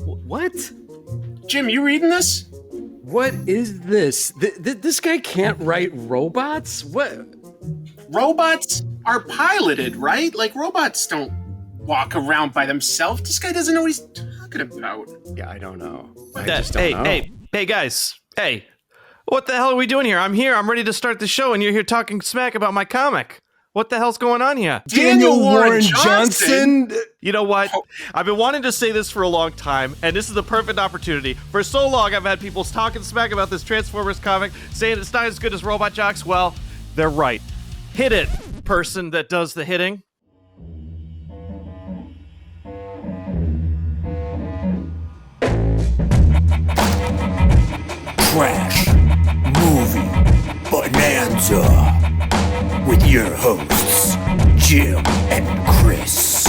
What? Jim, you reading this? What is this? This guy can't write robots? What? Robots are piloted, right? Like, robots don't walk around by themselves. This guy doesn't know what he's talking about. Yeah, I don't know. Hey, guys. Hey, what the hell are we doing here? I'm here. I'm ready to start the show, and you're here talking smack about my comic. What the hell's going on here? Daniel Warren Johnson? You know what? I've been wanting to say this for a long time, and this is the perfect opportunity. For so long, I've had people talking smack about this Transformers comic, saying it's not as good as Robot Jocks. Well, they're right. Hit it, person that does the hitting. Trash Movie Bonanza with your hosts, Jim and Chris.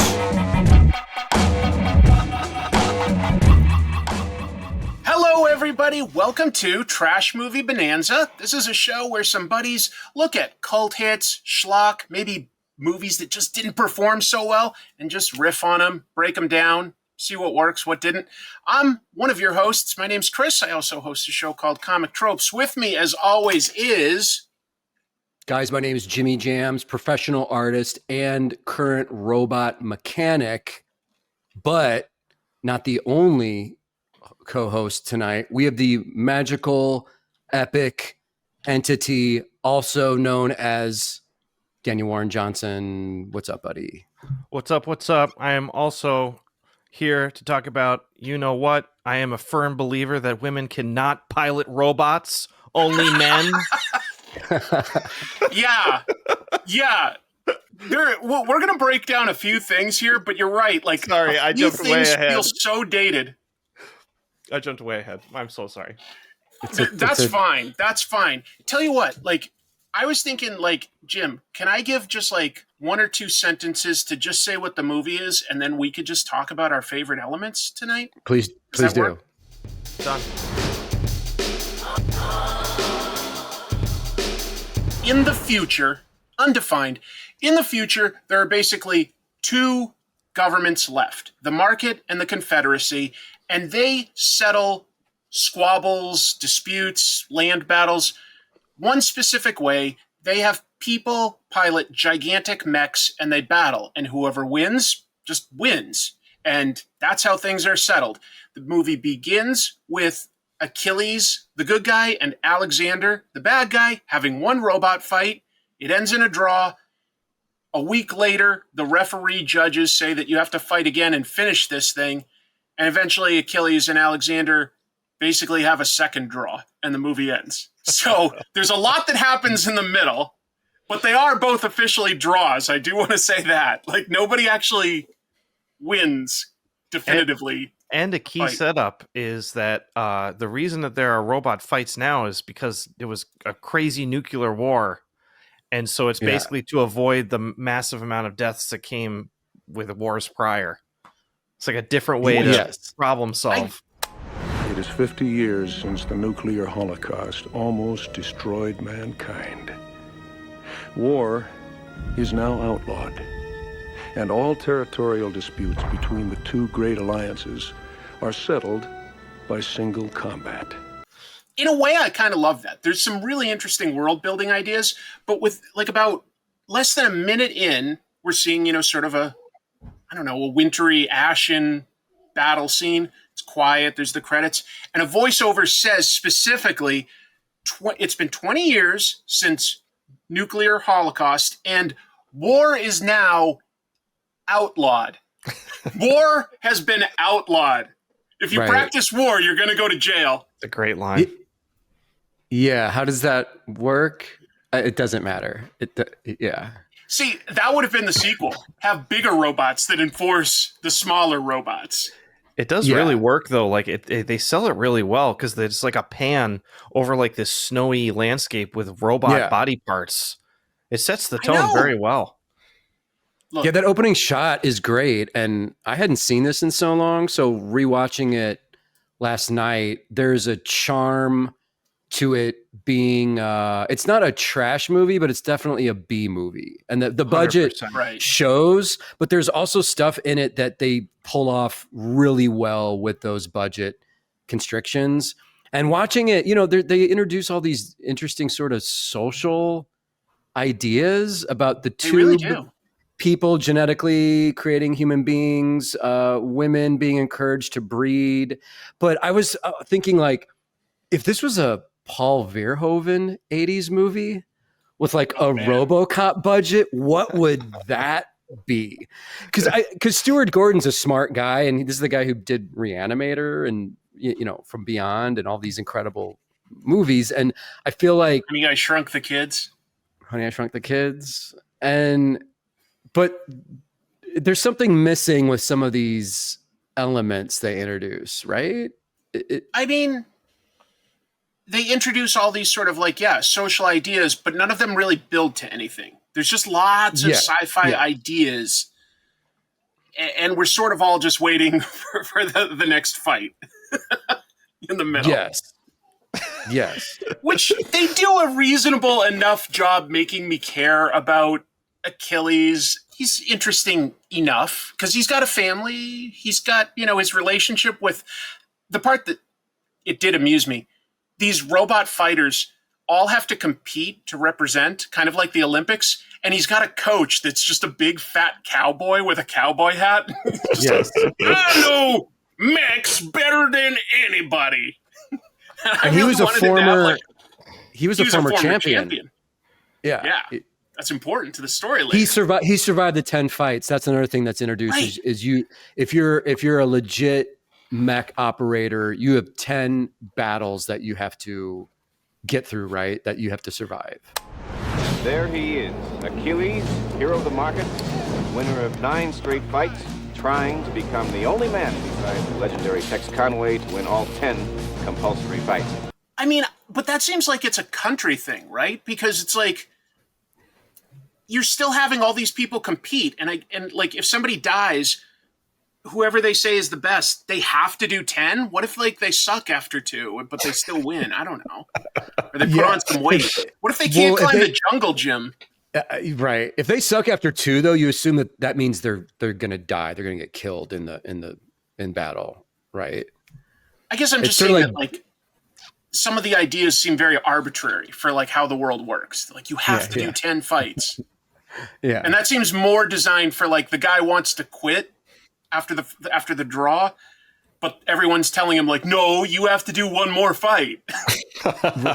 Hello, everybody. Welcome to Trash Movie Bonanza. This is a show where some buddies look at cult hits, schlock, maybe movies that just didn't perform so well, and just riff on them, break them down, see what works, what didn't. I'm one of your hosts. My name's Chris. I also host a show called Comic Tropes. With me, as always, is... Guys, my name is Jimmy Jams, professional artist and current robot mechanic, but not the only co-host tonight. We have the magical, epic entity, also known as Daniel Warren Johnson. What's up, buddy? What's up? I am also here to talk about, you know what? I am a firm believer that women cannot pilot robots, only men. Yeah. We're going to break down a few things here, but you're right. Like, sorry, I jumped way ahead. Feel so dated. I jumped way ahead. I'm so sorry. That's fine. Tell you what, like, I was thinking, like, Jim, can I give just like one or two sentences to just say what the movie is, and then we could just talk about our favorite elements tonight? Please do. Work? Done. In the future, undefined, in the future, there are basically two governments left, the market and the Confederacy, and they settle squabbles, disputes, land battles one specific way. They have people pilot gigantic mechs and they battle, and whoever wins just wins. And that's how things are settled. The movie begins with Achilles, the good guy, and Alexander, the bad guy, having one robot fight. It ends in a draw. A week later, the referee judges say that you have to fight again and finish this thing. And eventually Achilles and Alexander basically have a second draw, and the movie ends. So there's a lot that happens in the middle, but they are both officially draws. I do want to say that. Like, nobody actually wins definitively. And a key setup is that the reason that there are robot fights now is because it was a crazy nuclear war. And so it's basically to avoid the massive amount of deaths that came with wars prior. It's like a different way to problem solve. It is 50 years since the nuclear holocaust almost destroyed mankind. War is now outlawed, and all territorial disputes between the two great alliances are settled by single combat. In a way, I kind of love that. There's some really interesting world-building ideas, but with like about less than a minute in, we're seeing, sort of a wintry, ashen battle scene. It's quiet, there's the credits, and a voiceover says specifically, it's been 20 years since nuclear holocaust, and war is now outlawed. War has been outlawed. If you practice war, you're going to go to jail. It's a great line. Yeah, how does that work? It doesn't matter. See, that would have been the sequel. Have bigger robots that enforce the smaller robots. It does really work, though. Like they sell it really well because it's like a pan over like this snowy landscape with robot body parts. It sets the tone very well. Look. Yeah, that opening shot is great, and I hadn't seen this in so long, so rewatching it last night, there's a charm to it being it's not a trash movie, but it's definitely a B movie. And the budget 100%. Right. shows, but there's also stuff in it that they pull off really well with those budget constrictions. And watching it, they introduce all these interesting sort of social ideas about the They really tube do. people genetically creating human beings, women being encouraged to breed. But I was thinking, like, if this was a Paul Verhoeven 80s movie with like a RoboCop budget, what would that be? Because Stuart Gordon's a smart guy, and this is the guy who did Reanimator and From Beyond and all these incredible movies. And I feel like Honey, I Shrunk the Kids. Honey, I Shrunk the Kids, but there's something missing with some of these elements they introduce, right? I mean, they introduce all these sort of like, social ideas, but none of them really build to anything. There's just lots of sci-fi ideas, and we're sort of all just waiting for the next fight in the middle. Yes. Which they do a reasonable enough job making me care about Achilles. He's interesting enough because he's got a family. He's got, his relationship with the part that it did amuse me. These robot fighters all have to compete to represent, kind of like the Olympics. And he's got a coach that's just a big fat cowboy with a cowboy hat. Yes. I know Max better than anybody. And he was a former champion. Yeah. That's important to the story. Later. He survived the 10 fights. That's another thing that's introduced Right. is if you're a legit mech operator, you have 10 battles that you have to get through, right? That you have to survive. There he is, Achilles, hero of the market, winner of 9 straight fights, trying to become the only man besides the legendary Tex Conway to win all 10 compulsory fights. I mean, but that seems like it's a country thing, right? Because it's like you're still having all these people compete, and like if somebody dies, whoever they say is the best, they have to do 10. What if like they suck after 2, but they still win? I don't know. Or they put on some weight. What if they can't climb the jungle gym? Right. If they suck after 2, though, you assume that means they're gonna die. They're gonna get killed in battle, right? I guess I'm just saying that like some of the ideas seem very arbitrary for like how the world works. Like you have to do 10 fights. Yeah. And that seems more designed for like the guy wants to quit after the draw, but everyone's telling him like, no, you have to do one more fight.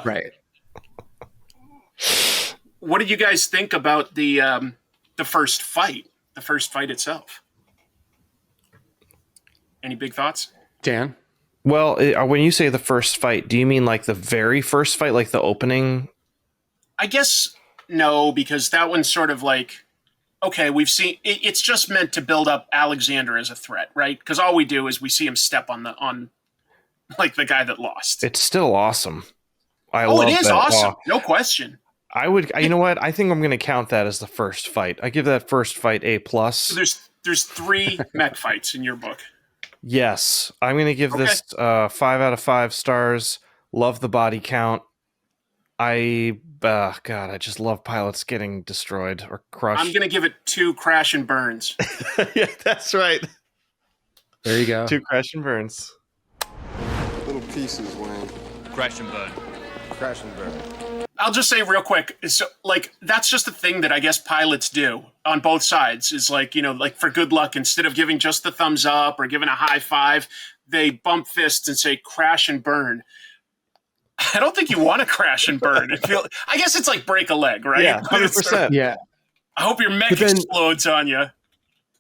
Right. What did you guys think about the first fight? The first fight itself. Any big thoughts? Dan? Well, when you say the first fight, do you mean like the very first fight, like the opening? I guess no, because that one's sort of like, okay, we've seen it's just meant to build up Alexander as a threat, right? Because all we do is we see him step on like the guy that lost. It's still awesome. I love it is that. awesome, no question. I would, you know what? I think I'm going to count that as the first fight. I give that first fight A+. So there's 3 mech fights in your book. Yes, I'm going to give this 5 out of 5 stars. Love the body count. I just love pilots getting destroyed or crushed. I'm going to give it 2 crash and burns. Yeah, that's right. There you go. 2 crash and burns. Little pieces, Wayne. Crash and burn. Crash and burn. I'll just say real quick. So, like, that's just a thing that I guess pilots do on both sides is like, like for good luck, instead of giving just the thumbs up or giving a high five, they bump fists and say crash and burn. I don't think you want to crash and burn. I guess it's like break a leg, right? Yeah, 100%. Yeah. I hope your mech explodes on you.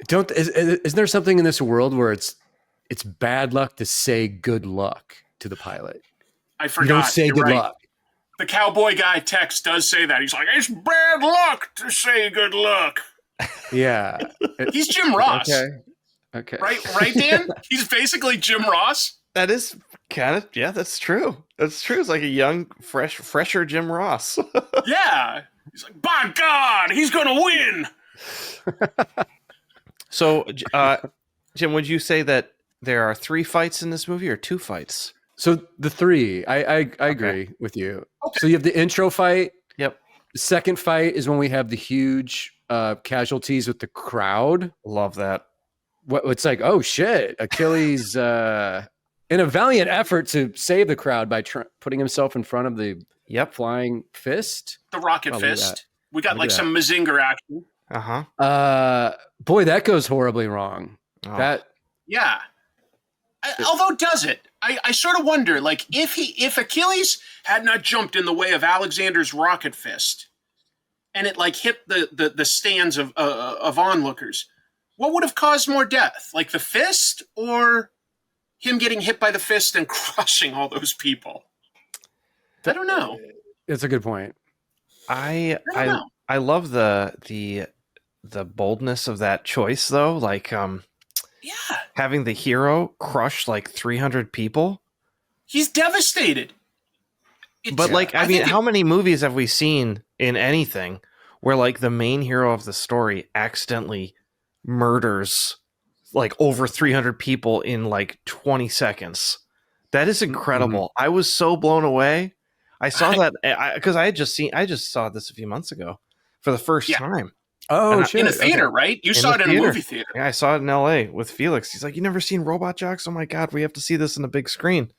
Isn't there something in this world where it's bad luck to say good luck to the pilot? I forgot. You don't say You're good right. luck. The cowboy guy Tex does say that. He's like, it's bad luck to say good luck. Yeah. He's Jim Ross. Okay. Right, Dan? He's basically Jim Ross. That is kind of, yeah, that's true. That's true. It's like a young, fresher Jim Ross. Yeah. He's like, by God, he's going to win. So, Jim, would you say that there are 3 fights in this movie or 2 fights? So the three, I agree with you. Okay. So you have the intro fight. Yep. The second fight is when we have the huge casualties with the crowd. Love that. It's like, oh shit, Achilles, in a valiant effort to save the crowd by putting himself in front of the flying fist. The rocket fist. We got like some Mazinger action. Boy, that goes horribly wrong. Oh. Yeah. Although does it? I sort of wonder, like, if Achilles had not jumped in the way of Alexander's rocket fist, and it like hit the stands of onlookers, what would have caused more death? Like the fist, or him getting hit by the fist and crushing all those people? I don't know. That's a good point. I love the boldness of that choice, though. Like, having the hero crush like 300 people. He's devastated. But like, I mean, how many movies have we seen in anything where like the main hero of the story accidentally murders like over 300 people in like 20 seconds? That is incredible. Mm-hmm. I was so blown away. I saw that because I just saw this a few months ago for the first time. Oh, shit. In a theater, right? You saw it in a movie theater. Yeah, I saw it in LA with Felix. He's like, "You never seen Robot Jocks? Oh my God, we have to see this in the big screen."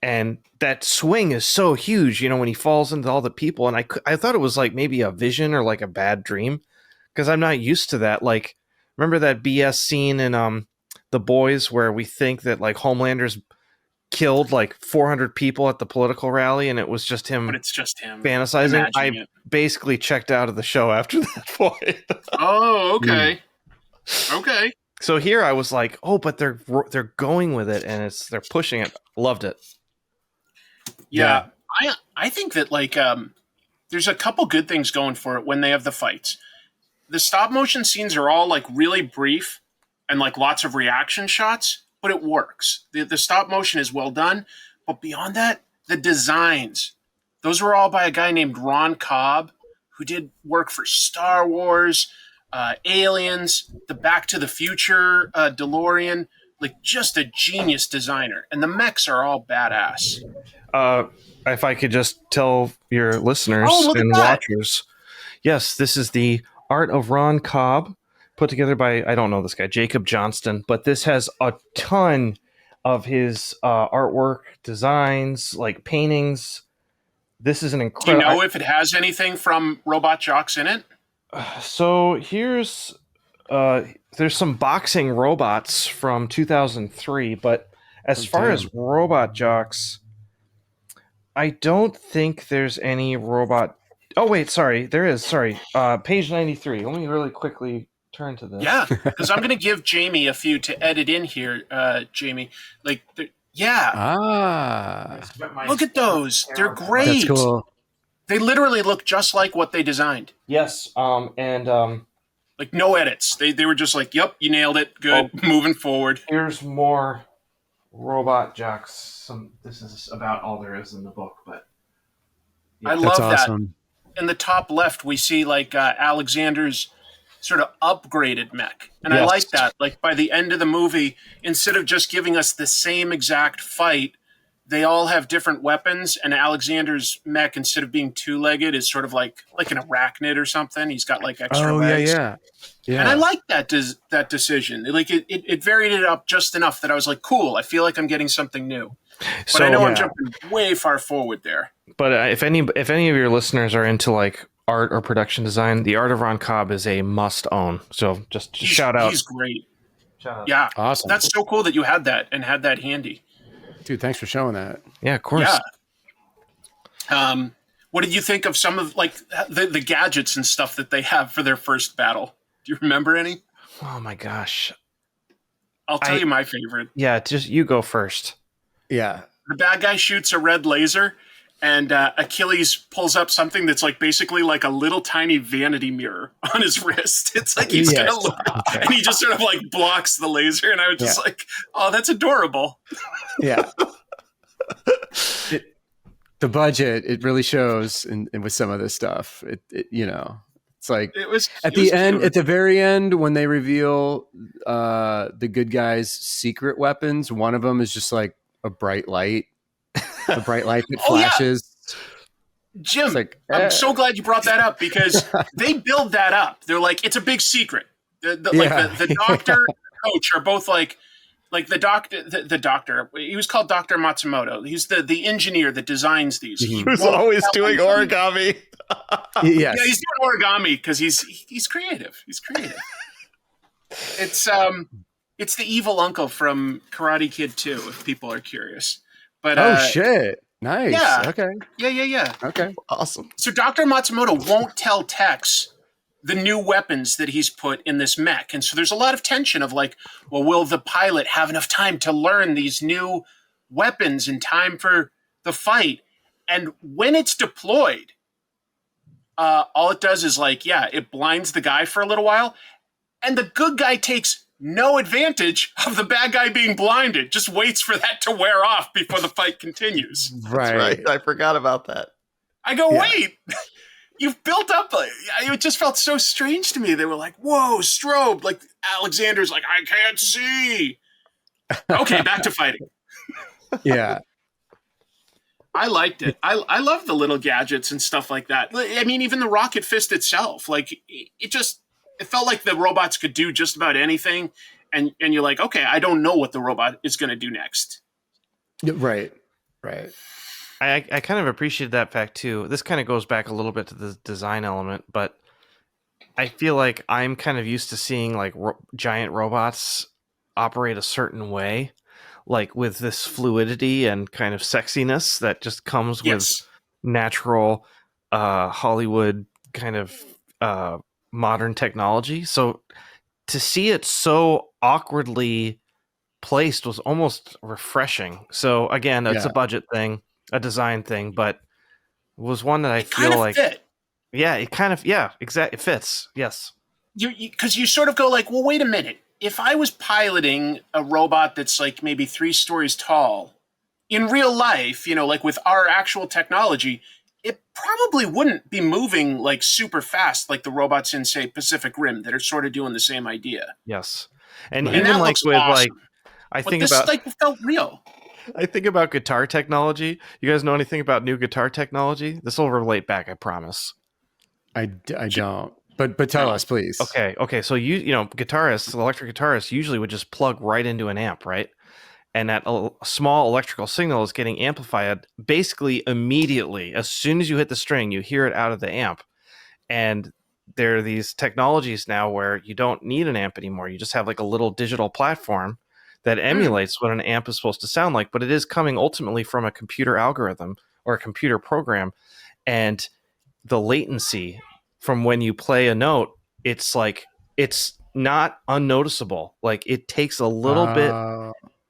And that swing is so huge, when he falls into all the people. And I thought it was like maybe a vision or like a bad dream, because I'm not used to that. Like, remember that BS scene in The Boys where we think that like Homelander's killed like 400 people at the political rally and it was just him, but it's just him fantasizing. I basically checked out of the show after that point. Oh, okay. Okay. So here I was like, oh, but they're going with it and they're pushing it. Loved it. Yeah. I think that like there's a couple good things going for it when they have the fights. The stop motion scenes are all like really brief and like lots of reaction shots, but it works. The stop motion is well done, but beyond that, the designs, those were all by a guy named Ron Cobb, who did work for Star Wars, Aliens, the Back to the Future, DeLorean, like just a genius designer. And the mechs are all badass. If I could just tell your listeners and watchers, yes, this is the art of Ron Cobb, put together by, I don't know this guy, Jacob Johnston, but this has a ton of his artwork, designs, like paintings. This is an incredible... Do you know if it has anything from Robot Jocks in it? So here's... there's some boxing robots from 2003, but as far as Robot Jocks, I don't think there's any robot... Oh, wait, sorry. There is. Sorry. Page 93. Let me really quickly turn to this. Yeah, because I'm going to give Jamie a few to edit in here, Jamie. Like, look at those. They're great. That's cool. They literally look just like what they designed. Yes, like no edits. They were just like, yep, you nailed it. Good. Moving forward. Here's more Robot Jocks. This is about all there is in the book, but I love that. In the top left, we see like Alexander's sort of upgraded mech. And I like that. Like by the end of the movie, instead of just giving us the same exact fight, they all have different weapons. And Alexander's mech, instead of being two-legged, is sort of like an arachnid or something. He's got like extra legs. Yeah. And I like that decision. Like it varied it up just enough that I was like, cool, I feel like I'm getting something new. But I know I'm jumping way far forward there. But if any of your listeners are into like art or production design, the art of Ron Cobb is a must own. So just shout out. He's great. Shout out. Yeah. Awesome. That's so cool that you had that and had that handy. Dude, thanks for showing that. Yeah, of course. Yeah. What did you think of some of like the gadgets and stuff that they have for their first battle? Do you remember any? Oh my gosh. I'll tell you my favorite. Yeah, just you go first. Yeah. The bad guy shoots a red laser, and Achilles pulls up something that's like basically like a little tiny vanity mirror on his wrist. It's like he's gonna look, and he just sort of like blocks the laser. And I was just like, "Oh, that's adorable." Yeah. The budget, it really shows in with some of this stuff. It's like at the very end when they reveal the good guys' secret weapons. One of them is just like a bright light, the bright light that Oh, yeah. flashes. Jim, It's like, I'm so glad you brought that up because they build that up. They're like, it's a big secret. Like the doctor and the coach are both like the doctor. He was called Dr. Matsumoto. He's the engineer that designs these. Who's always doing origami. Yes. Yeah, he's doing origami because he's creative. He's creative. It's the evil uncle from Karate Kid 2, if people are curious. But shit. Nice. Yeah. Okay. Yeah. Okay. Awesome. So Dr. Matsumoto won't tell Tex the new weapons that he's put in this mech. And so there's a lot of tension of like, well, will the pilot have enough time to learn these new weapons in time for the fight? And when it's deployed, all it does is like, it blinds the guy for a little while. And the good guy takes no advantage of the bad guy being blinded, just waits for that to wear off before the fight continues. Right. I forgot about that. I go, wait, you've built up. It just felt so strange to me. They were like, whoa, strobe. Like Alexander's like, I can't see. Okay, back to fighting. Yeah. I liked it. I love the little gadgets and stuff like that. I mean, even the rocket fist itself, like it felt like the robots could do just about anything. And you're like, okay, I don't know what the robot is going to do next. Right. I kind of appreciated that fact too. This kind of goes back a little bit to the design element, but I feel like I'm kind of used to seeing like giant robots operate a certain way, like with this fluidity and kind of sexiness that just comes with natural Hollywood kind of modern technology. So to see it so awkwardly placed was almost refreshing. So again, it's a budget thing, a design thing, but it was one that I feel like fit. Yeah, it kind of exactly it fits. Yes. Because you sort of go like, well, wait a minute. If I was piloting a robot that's like maybe 3 stories tall in real life, like with our actual technology, it probably wouldn't be moving like super fast like the robots in, say, Pacific Rim that are sort of doing the same idea. Yes. And that even like looks with awesome. I But think this about like felt real. I think about guitar technology. You guys know anything about new guitar technology? This will relate back, I promise. I don't. But tell us, please. Okay. So guitarists, electric guitarists usually would just plug right into an amp, right? And that small electrical signal is getting amplified basically immediately. As soon as you hit the string, you hear it out of the amp. And there are these technologies now where you don't need an amp anymore. You just have like a little digital platform that emulates what an amp is supposed to sound like, but it is coming ultimately from a computer algorithm or a computer program. And the latency from when you play a note, it's not unnoticeable. Like it takes a little bit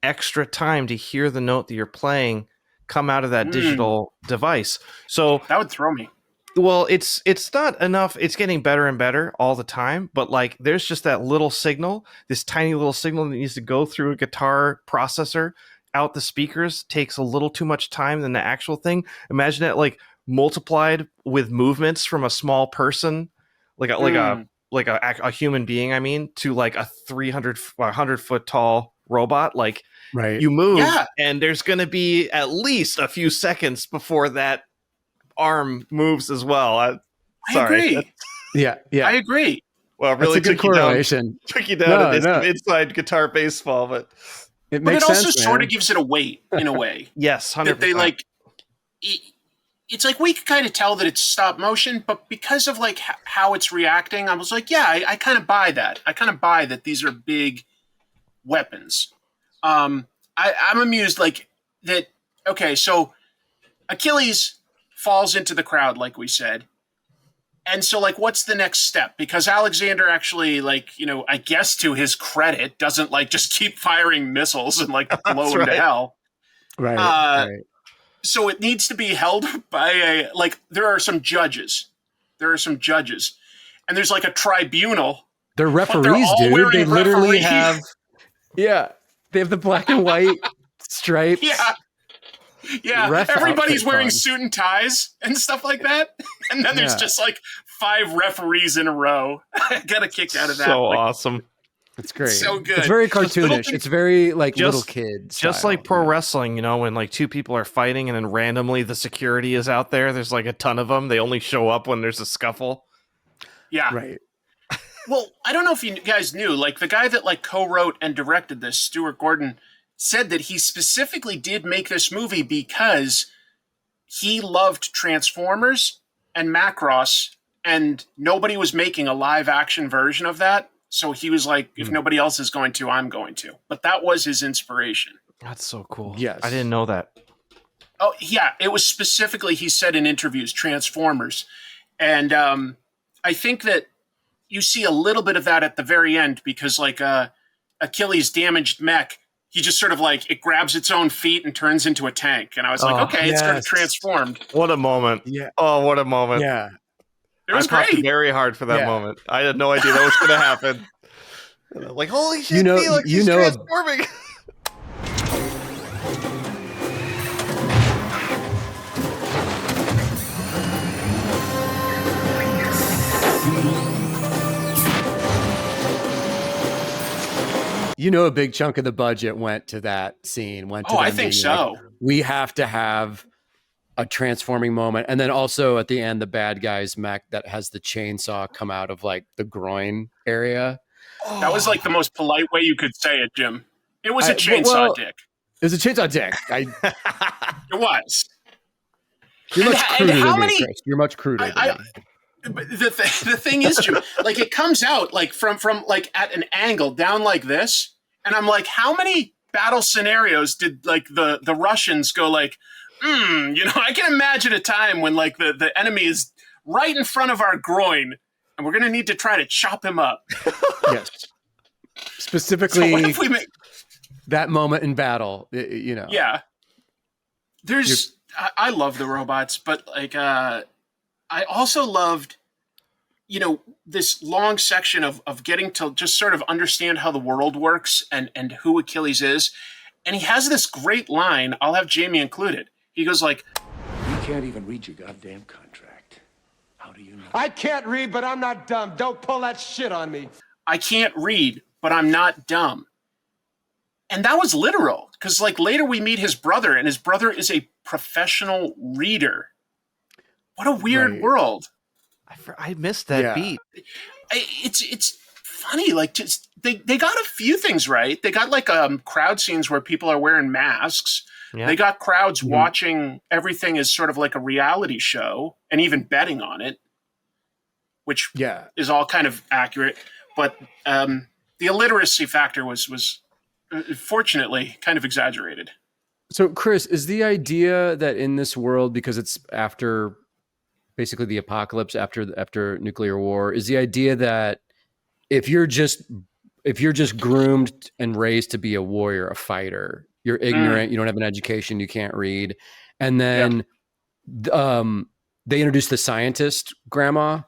extra time to hear the note that you're playing come out of that digital device. So that would throw me. Well, it's not enough. It's getting better and better all the time, but like there's just that little signal, this tiny little signal that needs to go through a guitar processor out the speakers, takes a little too much time than the actual thing. Imagine it like multiplied with movements from a small person, like a human being, I mean, to like a 100-foot tall robot. Like you move and there's going to be at least a few seconds before that arm moves as well. I agree. Yeah. I agree. Well, it really took you down to this inside guitar baseball, but it makes sense. But it also sense, sort of gives it a weight in a way. Yes, 100%. That they like. It's like we could kind of tell that it's stop motion, but because of like how it's reacting, I was like, I kind of buy that. I kind of buy that these are big weapons. I'm amused like that. Okay, so Achilles falls into the crowd, like we said. And so, like, what's the next step? Because Alexander actually, like, I guess to his credit, doesn't, like, just keep firing missiles and, like, blow him to hell. Right. So it needs to be held by there are some judges. And there's, like, a tribunal. They're referees, dude. They literally have... Yeah. They have the black and white stripes. Yeah, everybody's wearing suit and ties and stuff like that. And then there's just like 5 referees in a row. I got a kick out of that. So awesome. It's great. So good. It's very Just little cartoonish. things- It's very like Just- little kids. Just like pro wrestling, you know, when like two people are fighting and then randomly the security is out there. There's like a ton of them. They only show up when there's a scuffle. Yeah. Right. Well, I don't know if you guys knew, like the guy that like co-wrote and directed this, Stuart Gordon, said that he specifically did make this movie because he loved Transformers and Macross, and nobody was making a live action version of that. So he was like, if nobody else is going to, I'm going to. But that was his inspiration. That's so cool. Yes. I didn't know that. Oh, yeah. It was specifically, he said in interviews, Transformers. And I think that you see a little bit of that at the very end because like Achilles' damaged mech, he just sort of like, it grabs its own feet and turns into a tank. And I was like, okay, it's sort of transformed. What a moment. Yeah. Oh, what a moment. Yeah. It was I popped great. very hard for that Yeah. moment. I had no idea that was going to happen. And I'm like, holy shit, You know- Felix, you he's know- transforming. You know, a big chunk of the budget went to that scene. Went to Oh, I them think being so. like, we have to have a transforming moment, and then also at the end, the bad guy's mech that has the chainsaw come out of like the groin area. That was like the most polite way you could say it, Jim. It was a I- chainsaw well- dick. It was a chainsaw dick. It was. You're And- much and cruder how than many- me, Chris. You're much cruder than I- me. But the thing is, Jim, like it comes out like from like at an angle down like this, and I'm like, how many battle scenarios did like the Russians go like, you know, I can imagine a time when like the enemy is right in front of our groin, and we're gonna need to try to chop him up. Yes. So Specifically, what if we make? that moment in battle. You know. Yeah. There's I love the robots, but like I also loved, you know, this long section of getting to just sort of understand how the world works and who Achilles is. And he has this great line, I'll have Jamie included. He goes like, You can't even read your goddamn contract. How do you know? I can't read, but I'm not dumb. Don't pull that shit on me. I can't read, but I'm not dumb. And that was literal, because like later we meet his brother, and his brother is a professional reader. What a weird Right. world. I missed that Yeah. beat. It's funny, like just they got a few things right. They got like crowd scenes where people are wearing masks. Yeah. They got crowds Mhm. watching everything as sort of like a reality show and even betting on it, which Yeah. is all kind of accurate. But the illiteracy factor was fortunately kind of exaggerated. So, Chris, is the idea that in this world, because it's after basically the apocalypse, after nuclear war, is the idea that if you're just groomed and raised to be a warrior, a fighter, you're ignorant, you don't have an education, you can't read, and then they introduce the scientist grandma,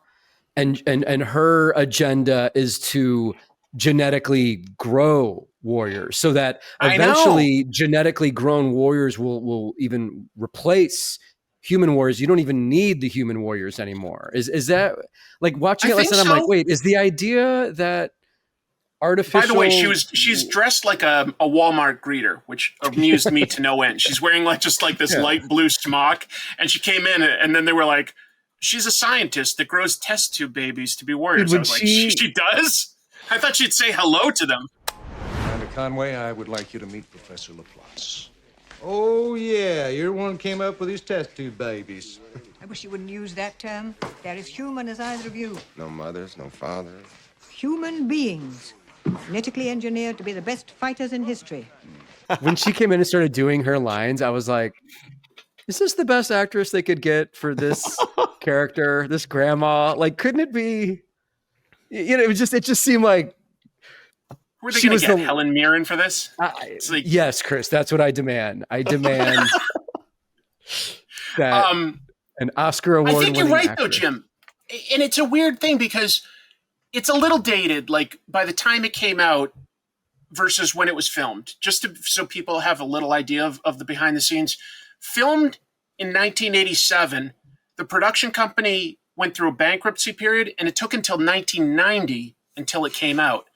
and her agenda is to genetically grow warriors so that I know. eventually genetically grown warriors will even replace human warriors. You don't even need the human warriors anymore. Is that like watching I it last think night? I'm like, so. wait, is the idea that artificial? By the way, she's dressed like a Walmart greeter, which amused me to no end. She's wearing like just like this Yeah. light blue smock, and she came in, and then they were like, "She's a scientist that grows test tube babies to be warriors." Dude, I was like, she- "She does?" I thought she'd say hello to them. Commander Conway, I would like you to meet Professor Laplace. Oh, yeah, you're the one who came up with these test tube babies. I wish you wouldn't use that term. They're as human as either of you. No mothers, no fathers. Human beings, genetically engineered to be the best fighters in history. When she came in and started doing her lines, I was like, is this the best actress they could get for this character, this grandma? Like, couldn't it be? You know, it just seemed like Were they She going was to get the- Helen Mirren for this? It's like- yes, Chris, that's what I demand. I demand that an Oscar I award. think you're right, though, Jim. And it's a weird thing because it's a little dated, like by the time it came out versus when it was filmed, just so people have a little idea of the behind the scenes. Filmed in 1987, the production company went through a bankruptcy period, and it took until 1990 until it came out.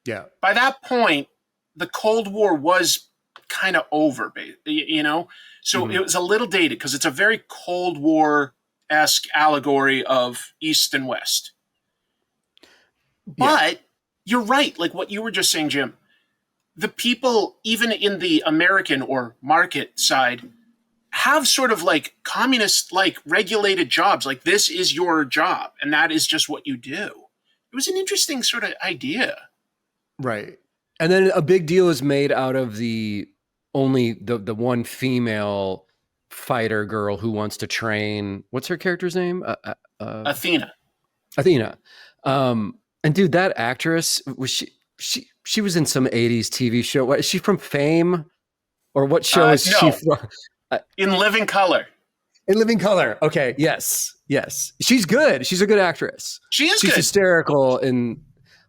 Yeah. By that point, the Cold War was kind of over, you know? So it was a little dated because it's a very Cold War-esque allegory of East and West. But you're right, like what you were just saying, Jim. The people, even in the American or market side, have sort of like communist, like regulated jobs. Like this is your job, and that is just what you do. It was an interesting sort of idea. Right. And then a big deal is made out of the one female fighter girl who wants to train. What's her character's name? Athena. Athena. And dude, that actress, was she was in some 80s TV show. Is she from Fame? Or what show is she from? In Living Color. In Living Color. Okay. Yes. She's good. She's a good actress. She's good. She's hysterical in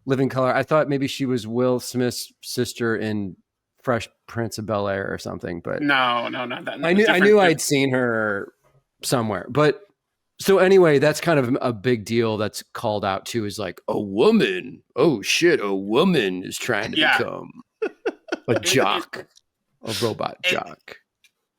Living Color. I thought maybe she was Will Smith's sister in Fresh Prince of Bel-Air or something, but no, not that. I knew I'd seen her somewhere. But so anyway, that's kind of a big deal that's called out too, is like a woman. Oh shit, a woman is trying to become a jock, a robot jock.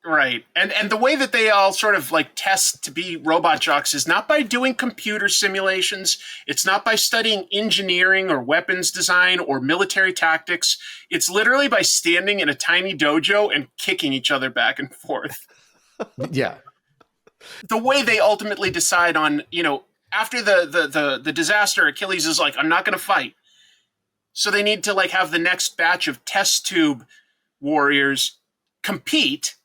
Right. And the way that they all sort of like test to be robot jocks is not by doing computer simulations. It's not by studying engineering or weapons design or military tactics. It's literally by standing in a tiny dojo and kicking each other back and forth. Yeah. The way they ultimately decide on, after the disaster, Achilles is like, I'm not going to fight. So they need to like have the next batch of test tube warriors compete.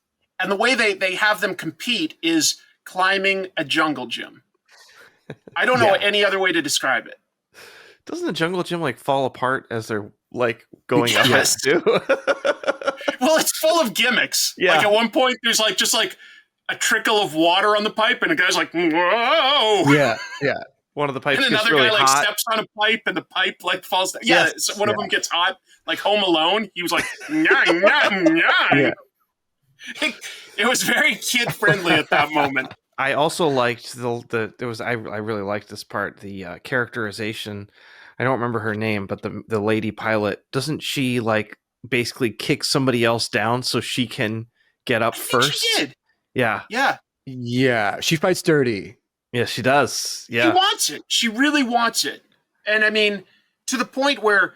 And the way they have them compete is climbing a jungle gym. I don't know any other way to describe it. Doesn't the jungle gym like fall apart as they're like going up it too? Well, it's full of gimmicks. Yeah. Like at one point, there's like just like a trickle of water on the pipe, and a guy's like, "Whoa!" Yeah. One of the pipes and gets another really guy like hot. steps on a pipe, and the pipe like falls down. Yeah, so one of them gets hot, like Home Alone. He was like, "Nyah." It was very kid friendly at that moment. I also liked I really liked this part, the characterization. I don't remember her name, but the lady pilot, doesn't she like basically kick somebody else down so she can get up first? She did. Yeah. She fights dirty. Yeah, she does. Yeah. She wants it. She really wants it. And I mean, to the point where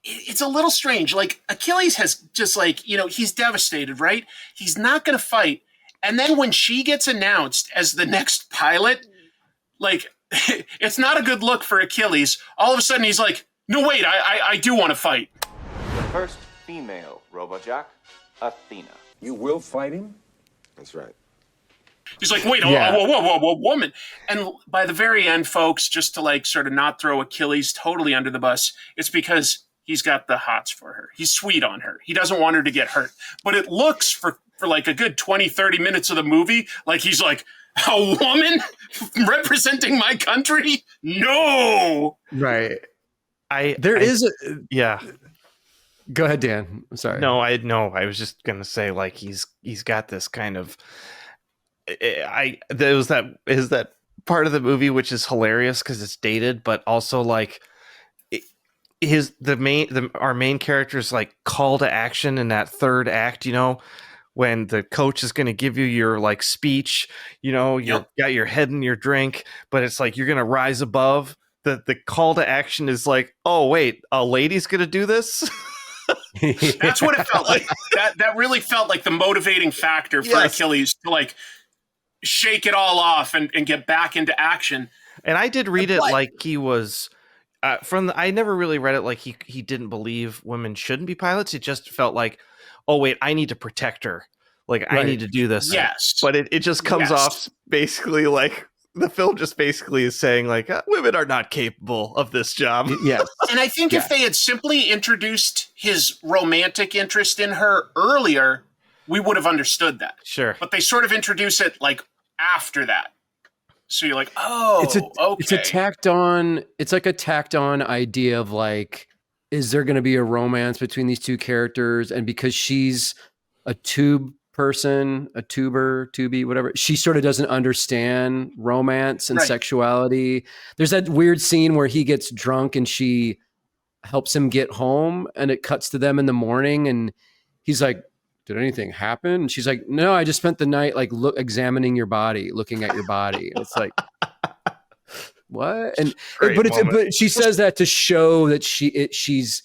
it's a little strange. Like Achilles has just like, he's devastated, right? He's not going to fight. And then when she gets announced as the next pilot, like it's not a good look for Achilles. All of a sudden he's like, no, wait, I do want to fight. The first female RoboJock, Athena. You will fight him? That's right. He's like, wait, whoa, woman. And by the very end, folks, just to like sort of not throw Achilles totally under the bus, it's because he's got the hots for her. He's sweet on her. He doesn't want her to get hurt. But it looks for like a good 20, 30 minutes of the movie like he's like, a woman representing my country? No. Right. Go ahead, Dan. I'm sorry. No, I was just gonna say like he's got this kind of there is that part of the movie which is hilarious because it's dated, but also like our main character's like call to action in that third act, when the coach is going to give you your like speech, you've got your head in your drink, but it's like you're going to rise above. The call to action is like, oh wait, a lady's going to do this. That's what it felt like. That really felt like the motivating factor for Achilles to like shake it all off and get back into action. And I did read it like he was I never really read it like he didn't believe women shouldn't be pilots. It just felt like, oh wait, I need to protect her. Like I need to do this. Yes. But it just comes off basically like the film just basically is saying like women are not capable of this job. Yes. And I think if they had simply introduced his romantic interest in her earlier, we would have understood that. Sure. But they sort of introduce it like after that. So you're like, oh, okay. It's like a tacked on idea of like, is there going to be a romance between these two characters? And because she's a tuber, whatever, she sort of doesn't understand romance and sexuality. There's that weird scene where he gets drunk and she helps him get home, and it cuts to them in the morning, and he's like, did anything happen? And she's like, no, I just spent the night like examining your body, looking at your body. And it's like, what? And but she says that to show that she's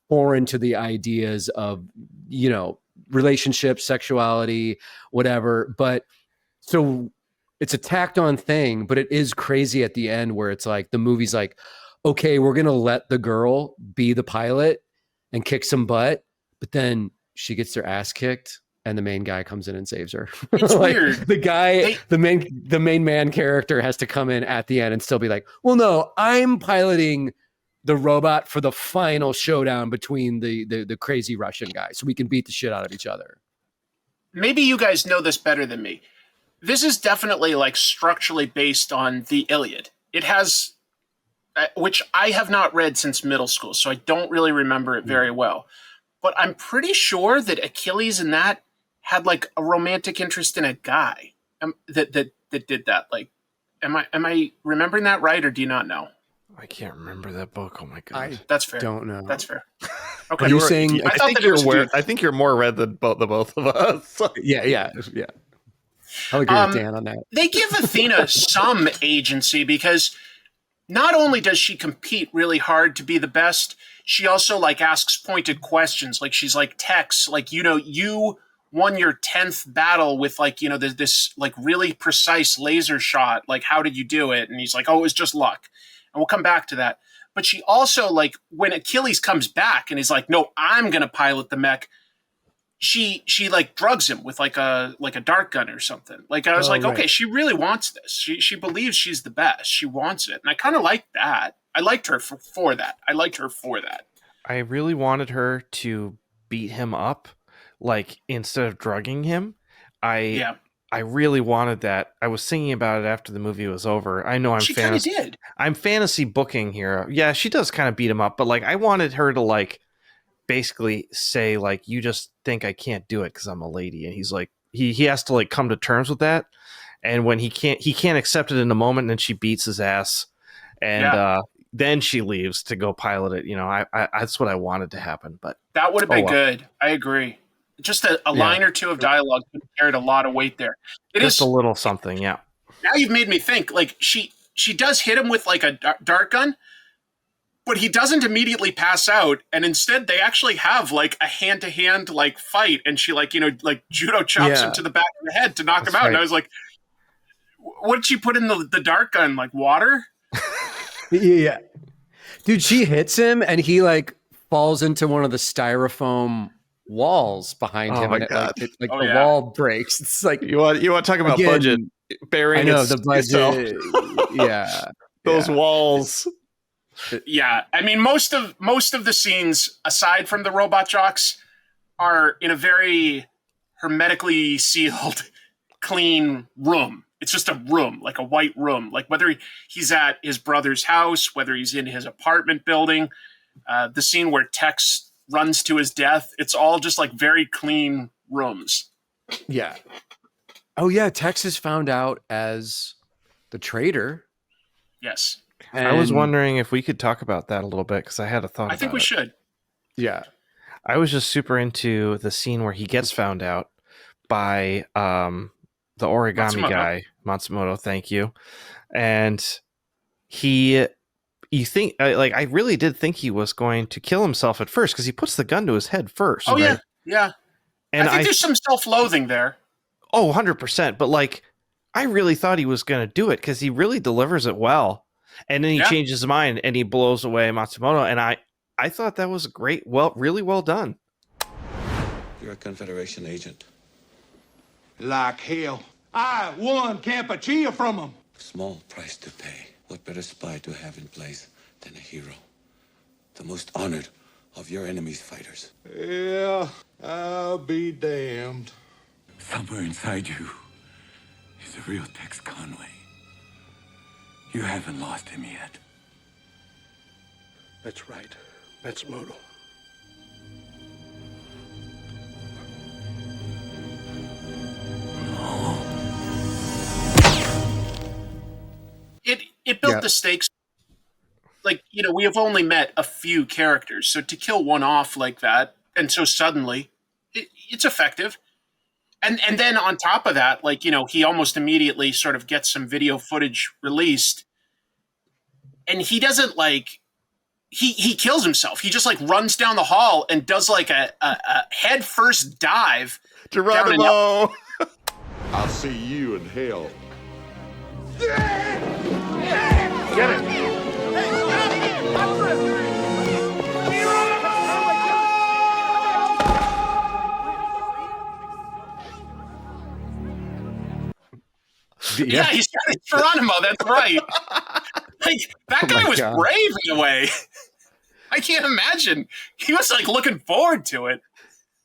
foreign to the ideas of, you know, relationships, sexuality, whatever. But so it's a tacked on thing, but it is crazy at the end where it's like the movie's like, okay, we're going to let the girl be the pilot and kick some butt, but then she gets her ass kicked and the main guy comes in and saves her. It's like, weird. The guy, the main man character has to come in at the end and still be like, well, no, I'm piloting the robot for the final showdown between the crazy Russian guy so we can beat the shit out of each other. Maybe you guys know this better than me. This is definitely like structurally based on the Iliad. It has, which I have not read since middle school, so I don't really remember it very well. But I'm pretty sure that Achilles in that had like a romantic interest in a guy that did that. Like, am I remembering that right, or do you not know? I can't remember that book. Oh my god, that's fair. Don't know. That's fair. Okay, You're saying I think you're aware. I think you're more read than the both of us. Yeah. I'll agree with Dan on that. They give Athena some agency because not only does she compete really hard to be the best, she also like asks pointed questions. Like she's like, Tex, like, you know, you won your 10th battle with like, you know, this like really precise laser shot. Like, how did you do it? And he's like, oh, it was just luck. And we'll come back to that. But she also like when Achilles comes back and he's like, no, I'm going to pilot the mech. She like drugs him with like a dart gun or something. Like I was okay, she really wants this. She believes she's the best. She wants it. And I kind of like that. I liked her for that. I really wanted her to beat him up, like instead of drugging him. I really wanted that. I was thinking about it after the movie was over. I know I'm fantasy booking here. Yeah, she does kind of beat him up, but like I wanted her to like basically say like, you just think I can't do it because I'm a lady, and he's like he has to like come to terms with that, and when he can't accept it in the moment, and then she beats his ass, and then she leaves to go pilot it. You know, I that's what I wanted to happen, but that would have been good. I agree. Just a line or two of dialogue carried a lot of weight there. Just a little something. Yeah. Now you've made me think. Like she does hit him with like a dart gun, but he doesn't immediately pass out, and instead they actually have like a hand-to-hand like fight, and she like, you know, like judo chops him to the back of the head to knock him out. Right. And I was like, what did she put in the dart gun? Like water? Yeah. Dude, she hits him and he like falls into one of the styrofoam walls behind him. And the wall breaks. It's like you want to talk about budget burying. I know the budget. Yeah. Those walls. Yeah, I mean, most of the scenes, aside from the robot jocks, are in a very hermetically sealed, clean room. It's just a room, like a white room. Like whether he's at his brother's house, whether he's in his apartment building, the scene where Tex runs to his death, it's all just like very clean rooms. Yeah. Oh yeah, Tex is found out as the traitor. Yes. And I was wondering if we could talk about that a little bit because I had a thought. I think we should. Yeah. I was just super into the scene where he gets found out by the origami guy, Matsumoto. Thank you. And I really did think he was going to kill himself at first because he puts the gun to his head first. Oh, right? Yeah. And I think there's some self-loathing there. Oh, 100%. But like, I really thought he was going to do it because he really delivers it well. And then he changes his mind and he blows away Matsumoto. And I thought that was really well done. You're a Confederation agent. Like hell. I won Kampuchea from him. Small price to pay. What better spy to have in place than a hero? The most honored of your enemy's fighters. Yeah, I'll be damned. Somewhere inside you is a real Tex Conway. You haven't lost him yet. That's right. That's Moto. It built the stakes. like, we have only met a few characters, so to kill one off like that and so suddenly, it's effective. And then on top of that, like, he almost immediately sort of gets some video footage released, and he doesn't like he kills himself. He just like runs down the hall and does like a head first dive. Geronimo! I'll see you in hell. Get it. Yeah, he's got Geronimo. That's right. Like that guy was brave in a way. I can't imagine. He was like looking forward to it.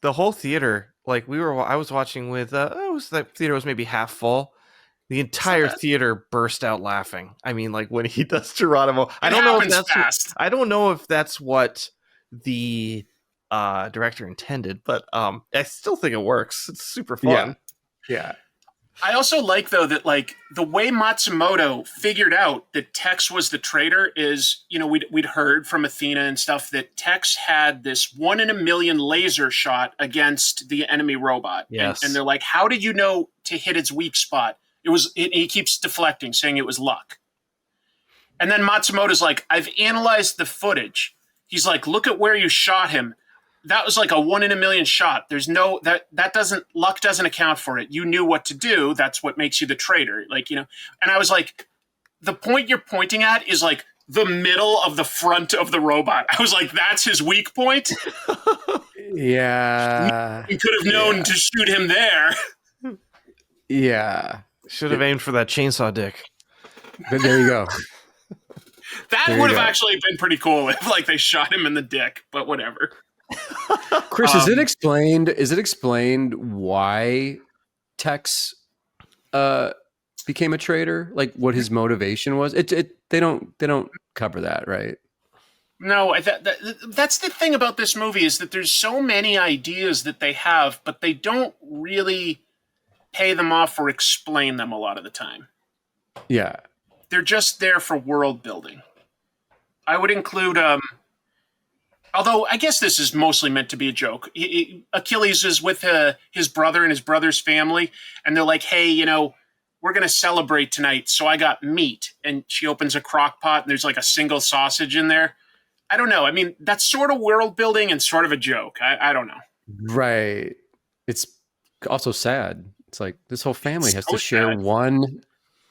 The whole theater, like I was watching with, the theater was maybe half full. The entire theater burst out laughing. I mean, like when he does Geronimo, I don't know if that's what the director intended, but I still think it works. It's super fun. Yeah. I also like, though, that like the way Matsumoto figured out that Tex was the traitor is, we'd heard from Athena and stuff that Tex had this 1 in a million laser shot against the enemy robot. Yes. And they're like, how did you know to hit its weak spot? He keeps deflecting, saying it was luck. And then Matsumoto's like, I've analyzed the footage. He's like, look at where you shot him. That was like a 1 in a million shot. There's no luck doesn't account for it. You knew what to do. That's what makes you the traitor. Like, and I was like, the point you're pointing at is like the middle of the front of the robot. I was like, that's his weak point. Yeah. You could have known to shoot him there. Yeah. Should have aimed for that chainsaw dick. But there you go. That would have actually been pretty cool if like they shot him in the dick, but whatever. Chris, is it explained why Tex became a traitor? Like what his motivation was? They don't cover that, right? No, that's the thing about this movie is that there's so many ideas that they have, but they don't really pay them off or explain them a lot of the time. Yeah. They're just there for world building. I would include although I guess this is mostly meant to be a joke. Achilles is with his brother and his brother's family, and they're like, hey, we're going to celebrate tonight, so I got meat. And she opens a crock pot, and there's like a single sausage in there. I don't know. I mean, that's sort of world building and sort of a joke. I don't know. Right. It's also sad. It's like this whole family has to share one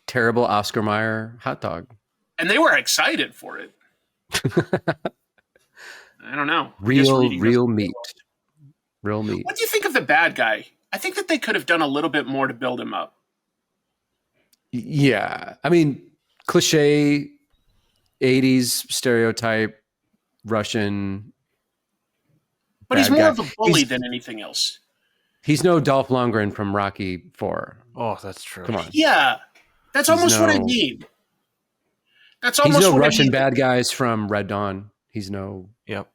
terrible Oscar Mayer hot dog. And they were excited for it. I don't know. Real meat. Real meat. What do you think of the bad guy? I think that they could have done a little bit more to build him up. Yeah. I mean, cliche 80s stereotype Russian. But he's more of a bully than anything else. He's no Dolph Lundgren from Rocky 4. Oh, that's true. Come on. Yeah. That's almost what I need. That's almost he's no what Russian bad guys from Red Dawn. He's no. Yep.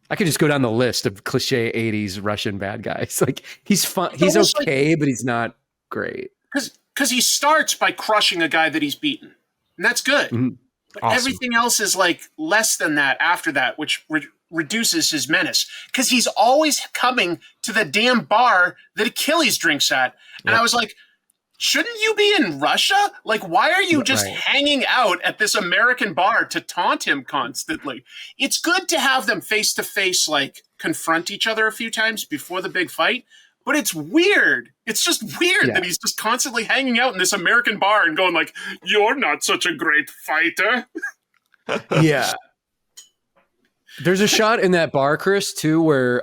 I could just go down the list of cliche 80s Russian bad guys. Like he's fun. He's okay, but he's not great. Because he starts by crushing a guy that he's beaten. And that's good. Mm-hmm. But Awesome. everything else is like less than that after that, which reduces his menace. Because he's always coming to the damn bar that Achilles drinks at. And I was like, shouldn't you be in Russia? Like, why are you just hanging out at this American bar to taunt him constantly? It's good to have them face to face, like confront each other a few times before the big fight. But it's weird. It's just weird that he's just constantly hanging out in this American bar and going like, you're not such a great fighter. Yeah. There's a shot in that bar, Chris, too, where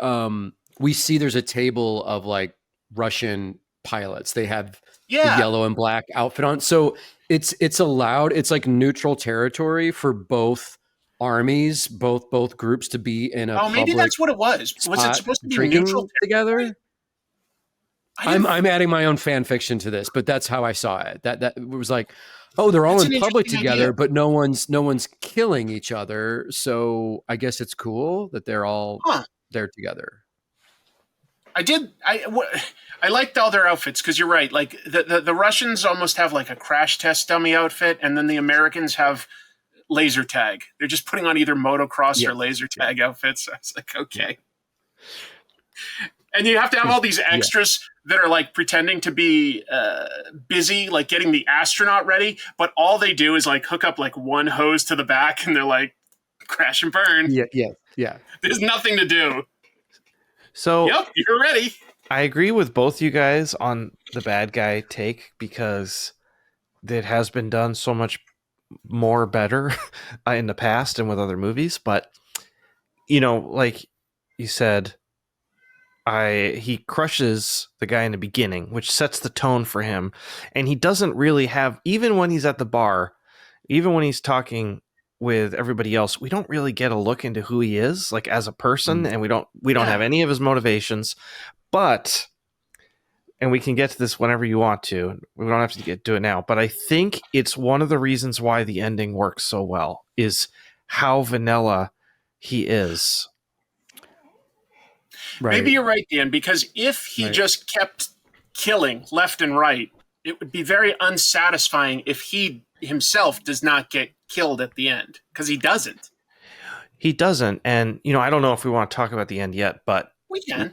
we see there's a table of like Russian pilots. They have the yellow and black outfit on. So it's allowed, it's like neutral territory for both armies, both groups to be in a maybe that's what it was. Was it supposed to be neutral together? I'm adding my own fan fiction to this, but that's how I saw it. That was like, oh, they're all in public together, but no one's killing each other. So I guess it's cool that they're all there together. I liked all their outfits because you're right. Like the Russians almost have like a crash test dummy outfit, and then the Americans have laser tag. They're just putting on either motocross Yeah. or laser tag outfits. I was like, okay. And you have to have all these extras that are like pretending to be busy, like getting the astronaut ready, but all they do is like hook up like one hose to the back, and they're like, crash and burn. Yeah. There's nothing to do. So Yep, you're ready. I agree with both you guys on the bad guy take, because it has been done so much more better in the past and with other movies. But, you know, like you said, he crushes the guy in the beginning, which sets the tone for him. And he doesn't really have, even when he's at the bar, even when he's talking with everybody else, we don't really get a look into who he is, like as a person, and we don't have any of his motivations. But, and we can get to this whenever you want to, we don't have to do it now, but I think it's one of the reasons why the ending works so well is how vanilla he is. Right. Maybe you're right, Dan, because if he just kept killing left and right, it would be very unsatisfying if he himself does not get killed at the end, because he doesn't. He doesn't. And, you know, I don't know if we want to talk about the end yet, but we can.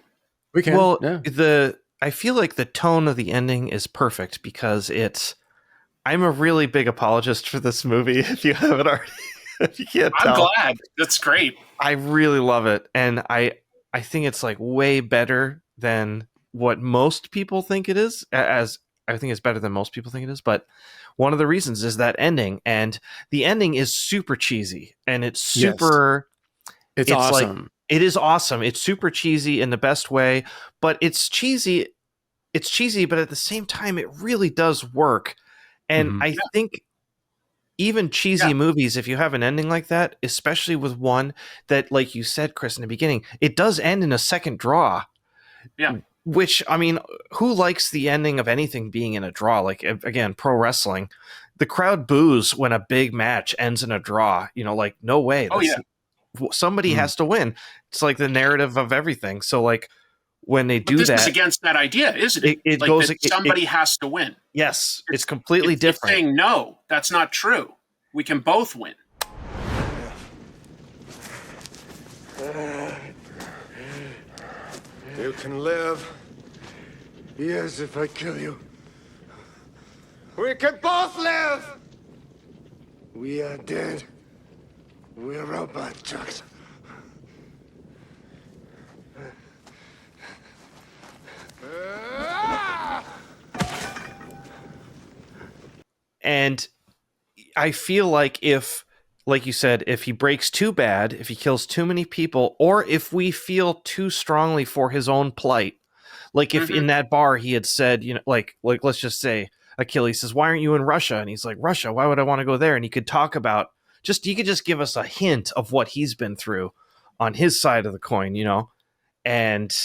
Well, I feel like the tone of the ending is perfect because I'm a really big apologist for this movie. If you haven't already, if you can't tell. I'm glad. That's great. I really love it. And I think it's like way better than what most people think it is, as I think it's better than most people think it is. But one of the reasons is that ending, and the ending is super cheesy, and it's super, it's awesome. Like, it is awesome. It's super cheesy in the best way, but it's cheesy, but at the same time, it really does work. And I think even cheesy movies, if you have an ending like that, especially with one that, like you said, Chris, in the beginning, it does end in a second draw. Yeah. Which, I mean, who likes the ending of anything being in a draw? Like, again, pro wrestling, the crowd boos when a big match ends in a draw. You know, like, no way. Somebody has to win. It's like the narrative of everything. So, like, when they do this that, is against that idea, isn't it? It like goes. That somebody has to win. Yes, it's completely different. It's saying no, that's not true. We can both win. You can live. Yes, if I kill you. We can both live! We are dead. We're robot trucks. And I feel like if, like you said, if he breaks too bad, if he kills too many people, or if we feel too strongly for his own plight, like if in that bar he had said, you know, like let's just say Achilles says, "Why aren't you in Russia?" And he's like, "Russia? Why would I want to go there?" And he could talk about you could just give us a hint of what he's been through on his side of the coin, you know, and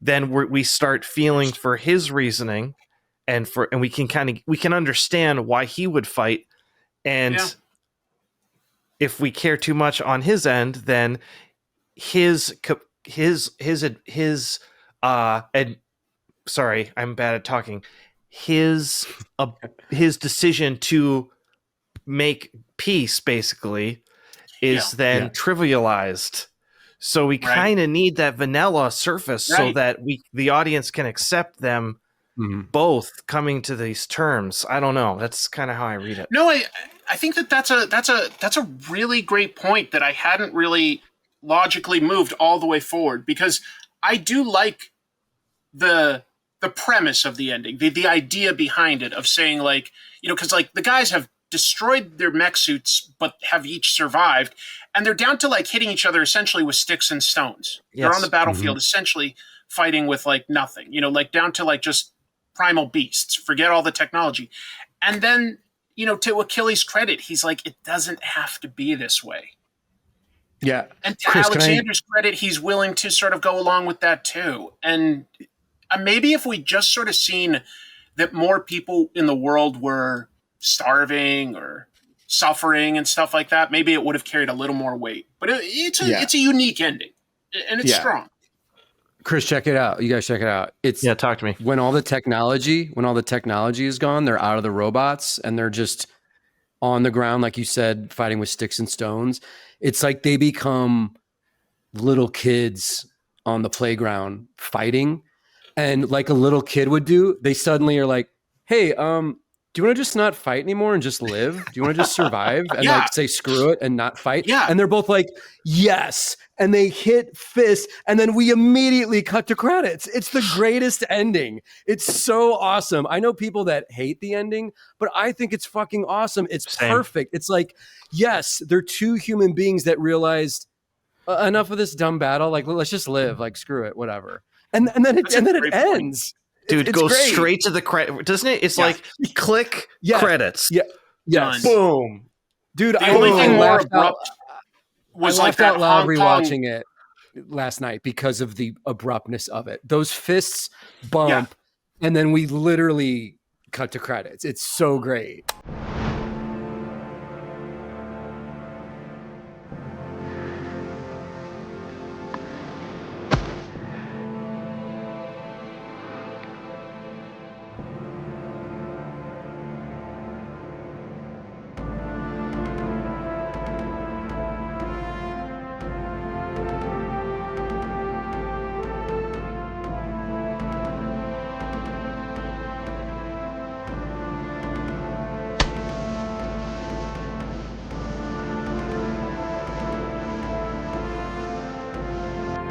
then we start feeling for his reasoning, and we can understand why he would fight. And if we care too much on his end, then sorry, I'm bad at talking. His decision to make peace basically is then trivialized. So we kind of need that vanilla surface so that the audience can accept them both coming to these terms. I don't know. That's kind of how I read it. No, I think that's a really great point that I hadn't really logically moved all the way forward, because I do like the premise of the ending, the idea behind it of saying, like, you know, because like the guys have destroyed their mech suits but have each survived, and they're down to like hitting each other essentially with sticks and stones. Yes. They're on the battlefield essentially fighting with like nothing, you know, like down to like just primal beasts, forget all the technology. And then, you know, to Achilles' credit, he's like, it doesn't have to be this way. Yeah. And to Alexander's credit, he's willing to sort of go along with that too. And maybe if we just sort of seen that more people in the world were starving or suffering and stuff like that, maybe it would have carried a little more weight. But it's a unique ending, and it's strong. Chris, check it out. You guys check it out. Talk to me. When all the technology is gone, they're out of the robots and they're just on the ground, like you said, fighting with sticks and stones. It's like they become little kids on the playground fighting. And like a little kid would do, they suddenly are like, hey, do you want to just not fight anymore and just live? Do you want to just survive and Yeah. like say screw it and not fight? Yeah. And they're both like, yes. And they hit fists, and then we immediately cut to credits. It's the greatest ending. It's so awesome. I know people that hate the ending, but I think it's fucking awesome. It's perfect. It's like, yes, they're two human beings that realized enough of this dumb battle. Like, let's just live. Like, screw it, whatever. And then it ends. Dude, It's goes great. straight to the credit, doesn't it? It's like click credits. Yeah. Yes. Boom. Dude, The only thing more abrupt was I like laughed that out loud Hong Kong. rewatching it last night because of the abruptness of it. Those fists bump, and then we literally cut to credits. It's so great.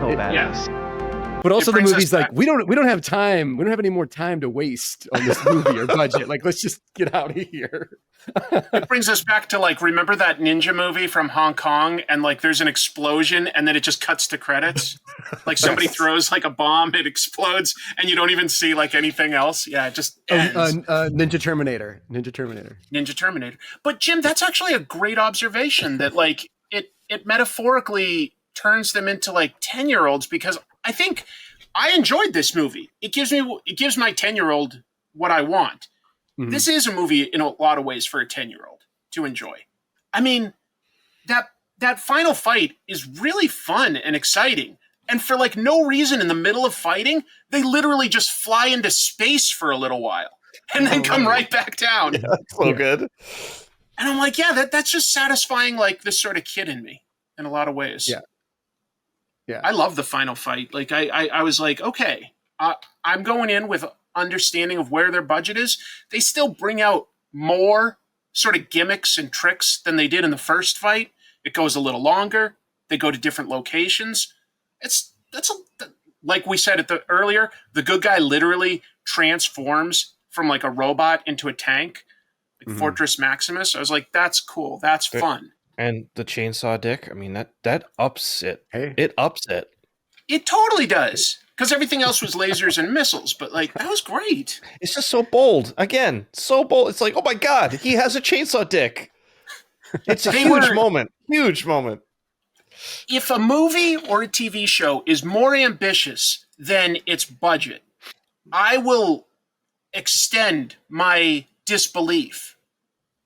Badass. But also It the brings us movie's like, back- we don't have time. We don't have any more time to waste on this movie or budget. Like, let's just get out of here. It brings us back to like, remember that ninja movie from Hong Kong, and like there's an explosion and then it just cuts to credits. Like somebody throws like a bomb, it explodes, and you don't even see like anything else. Yeah, it just ends. Ninja Terminator. Ninja Terminator. But Jim, that's actually a great observation that like it metaphorically turns them into like 10-year-olds, because I think I enjoyed this movie. It gives my 10-year-old what I want. Mm-hmm. This is a movie in a lot of ways for a 10-year-old to enjoy. I mean, that final fight is really fun and exciting. And for like no reason in the middle of fighting, they literally just fly into space for a little while and then come right back down. Yeah, so good. And I'm like, yeah, that's just satisfying like this sort of kid in me in a lot of ways. Yeah. Yeah. I love the final fight. Like I was like, okay, I'm going in with understanding of where their budget is. They still bring out more sort of gimmicks and tricks than they did in the first fight. It goes a little longer. They go to different locations. Like we said earlier, the good guy literally transforms from like a robot into a tank, like Fortress Maximus. I was like, that's cool. That's fun. And the chainsaw dick, I mean, that ups it. Hey. It ups it. It totally does. Because everything else was lasers and missiles, but like that was great. It's just so bold. Again, so bold. It's like, oh my God, he has a chainsaw dick. It's a huge moment. Huge moment. If a movie or a TV show is more ambitious than its budget, I will extend my disbelief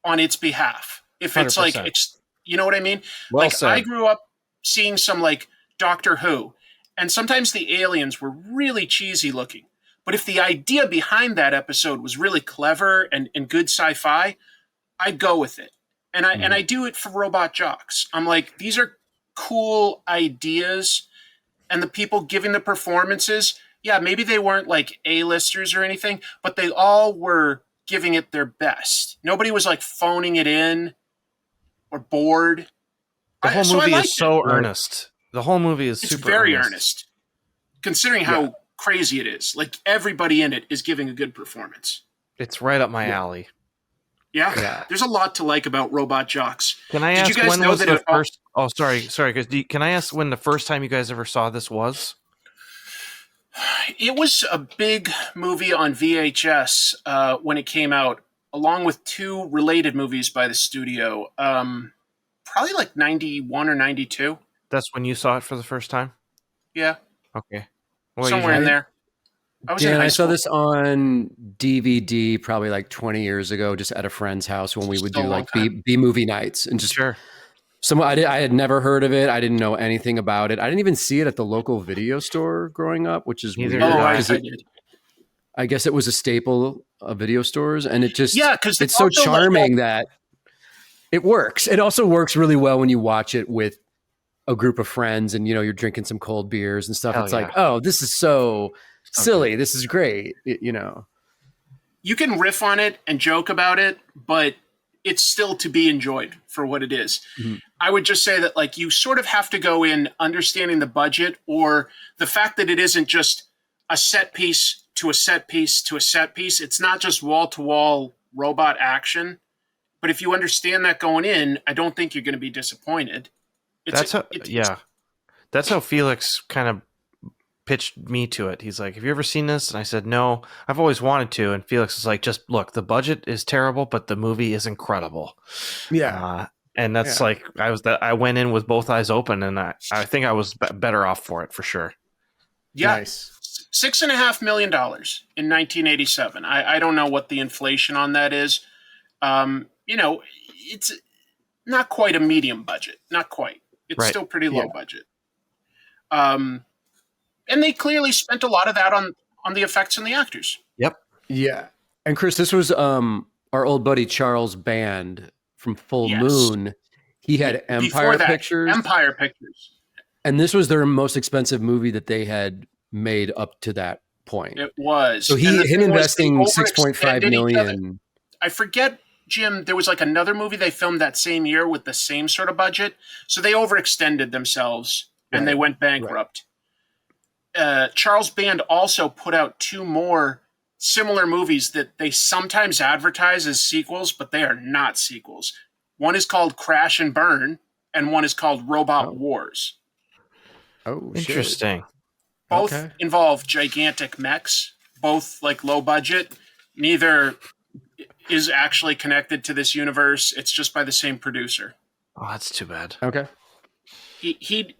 on its behalf. If it's 100%. like, you know what I mean? Well like said. I grew up seeing some like Doctor Who, and sometimes the aliens were really cheesy looking. But if the idea behind that episode was really clever and good sci-fi, I'd go with it. And I do it for Robot Jocks. I'm like, these are cool ideas, and the people giving the performances, yeah, maybe they weren't like A-listers or anything, but they all were giving it their best. Nobody was like phoning it in or bored. The whole movie is so earnest. The whole movie is super very earnest, considering how crazy it is. Like everybody in it is giving a good performance. It's right up my alley. Yeah. There's a lot to like about Robot Jocks. Can I ask when was the first? Oh, sorry. Can I ask when the first time you guys ever saw this was? It was a big movie on VHS when it came out, along with two related movies by the studio. Probably like 91 or 92. That's when you saw it for the first time? Yeah. Okay. Somewhere in there. I saw this on DVD probably like 20 years ago, just at a friend's house when we would do like B movie nights, and just I had never heard of it. I didn't know anything about it. I didn't even see it at the local video store growing up, which is weird. I guess it was a staple of video stores, and it just because it's so charming that it works. It also works really well when you watch it with a group of friends and, you're drinking some cold beers and stuff. Hell it's yeah. like, oh, this is so silly. This is great. You can riff on it and joke about it, but it's still to be enjoyed for what it is. Mm-hmm. I would just say that, like, you sort of have to go in understanding the budget, or the fact that it isn't just a set piece to a set piece to a set piece. It's not just wall-to-wall robot action. But if you understand that going in, I don't think you're going to be disappointed. That's how Felix kind of pitched me to it. He's like, have you ever seen this? And I said, no, I've always wanted to. And Felix is like, just look, the budget is terrible, but the movie is incredible. Yeah. And that's like, I went in with both eyes open, and I think I was better off for it for sure. Yeah. Nice. $6.5 million in 1987. I don't know what the inflation on that is. It's not quite a medium budget. Not quite. It's still pretty low budget. And they clearly spent a lot of that on the effects and the actors. Yep. Yeah. And Chris, this was our old buddy Charles Band from Full Moon. He had Empire Pictures. Empire Pictures. And this was their most expensive movie that they had made up to that point. It was. So him investing $6.5 million. I forget, Jim, there was like another movie they filmed that same year with the same sort of budget. So they overextended themselves and they went bankrupt. Charles Band also put out 2 more similar movies that they sometimes advertise as sequels, but they are not sequels. One is called Crash and Burn, and one is called Robot Wars. Oh, interesting. Shit. Both involve gigantic mechs, both like low budget. Neither is actually connected to this universe. It's just by the same producer. Oh, that's too bad. Okay. He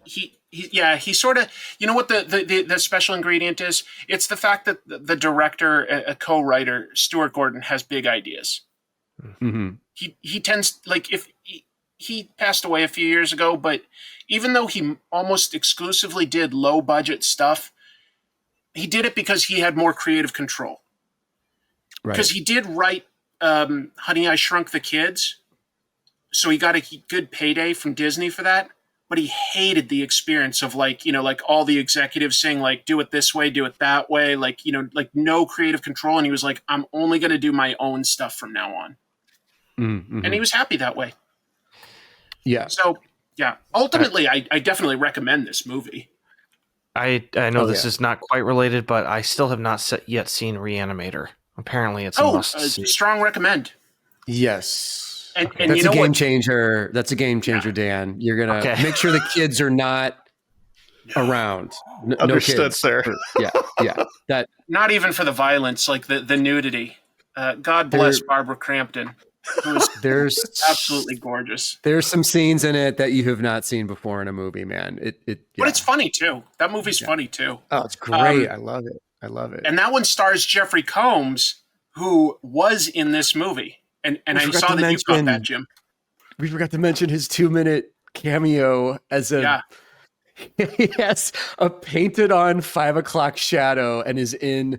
sort of, you know what the special ingredient is? It's the fact that the director, a co-writer, Stuart Gordon, has big ideas. Mm-hmm. He tends, like, if he passed away a few years ago, but even though he almost exclusively did low budget stuff, he did it because he had more creative control. Because he did write Honey, I Shrunk the Kids, so he got a good payday from Disney for that. But he hated the experience of, like all the executives saying, like, do it this way, do it that way, like no creative control. And he was like, I'm only going to do my own stuff from now on. Mm-hmm. And he was happy that way. Yeah. So, yeah, ultimately, I definitely recommend this movie. I know this is not quite related, but I still have not yet seen Reanimator. Apparently, it's a must-see. Strong recommend. Yes. And that's you know a game what? changer. That's a game changer, Dan. You're gonna make sure the kids are not around. Understood, no kids. sir. Yeah. That not even for the violence, like the nudity. God bless Barbara Crampton, who is absolutely gorgeous. There's some scenes in it that you have not seen before in a movie, man. But it's funny too. That movie's funny too. Oh, it's great. I love it. And that one stars Jeffrey Combs, who was in this movie. And I saw that you caught that, Jim. We forgot to mention his 2-minute cameo as he has a painted on 5 o'clock shadow and is in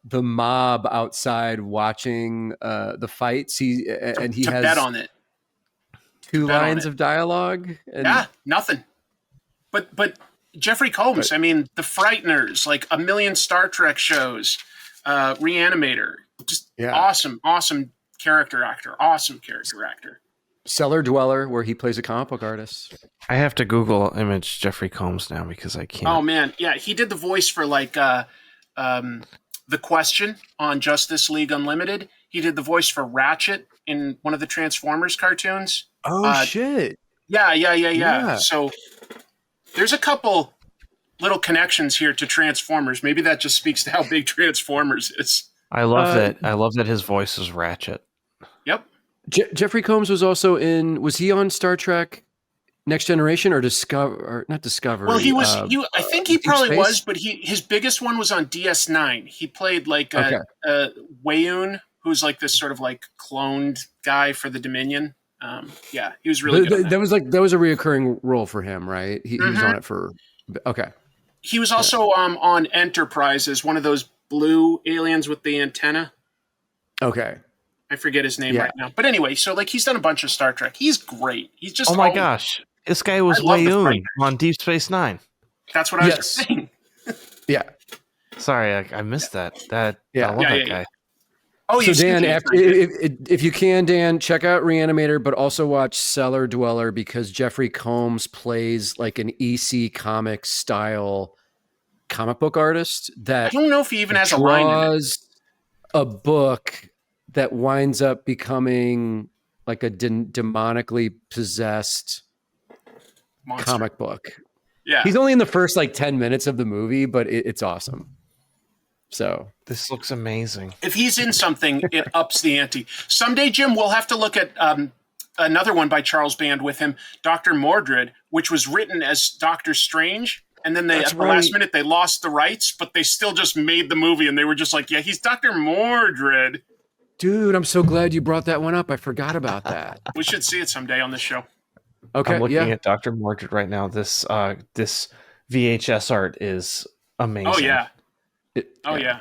the mob outside watching the fights. He has bet on it. 2 lines of dialogue. And nothing. But Jeffrey Combs, I mean, The Frighteners, like a million Star Trek shows, Reanimator, just awesome character actor. Cellar Dweller, where he plays a comic book artist. I have to Google image Jeffrey Combs now because I can't. Oh man, yeah, he did the voice for like The Question on Justice League Unlimited. He did the voice for Ratchet in one of the Transformers cartoons. Oh shit! Yeah. So there's a couple little connections here to Transformers. Maybe that just speaks to how big Transformers is. I love that. I love that his voice is Ratchet. Yep. Jeffrey Combs was also was he on Star Trek Next Generation or not Discovery? Well, he was. I think he probably was, but his biggest one was on DS9. He played like Wayun, who's like this sort of like cloned guy for the Dominion. He was really good. That was a reoccurring role for him, right? He was on it for. Okay. He was also on Enterprise as one of those blue aliens with the antenna. Okay. I forget his name right now. But anyway, so like he's done a bunch of Star Trek. He's great. He's just Oh my gosh. This guy was Wayoon on Deep Space Nine. That's what I was just saying. Yeah. Sorry, I missed that. I love that guy. Oh, so Dan, if you can, Dan, check out Reanimator, but also watch Cellar Dweller because Jeffrey Combs plays like an EC Comics style comic book artist that I don't know if he even has a line in it. A book that winds up becoming like a demonically possessed comic book. Yeah, he's only in the first like 10 minutes of the movie, but it's awesome. So this looks amazing. If he's in something, it ups the ante. Someday, Jim, we'll have to look at another one by Charles Band with him, Dr. Mordred, which was written as Doctor Strange. And then at the last minute, they lost the rights, but they still just made the movie. And they were just like, yeah, he's Dr. Mordred. Dude, I'm so glad you brought that one up. I forgot about that. We should see it someday on this show. Okay, I'm looking at Dr. Mordred right now. This VHS art is amazing. Oh, yeah. Yeah.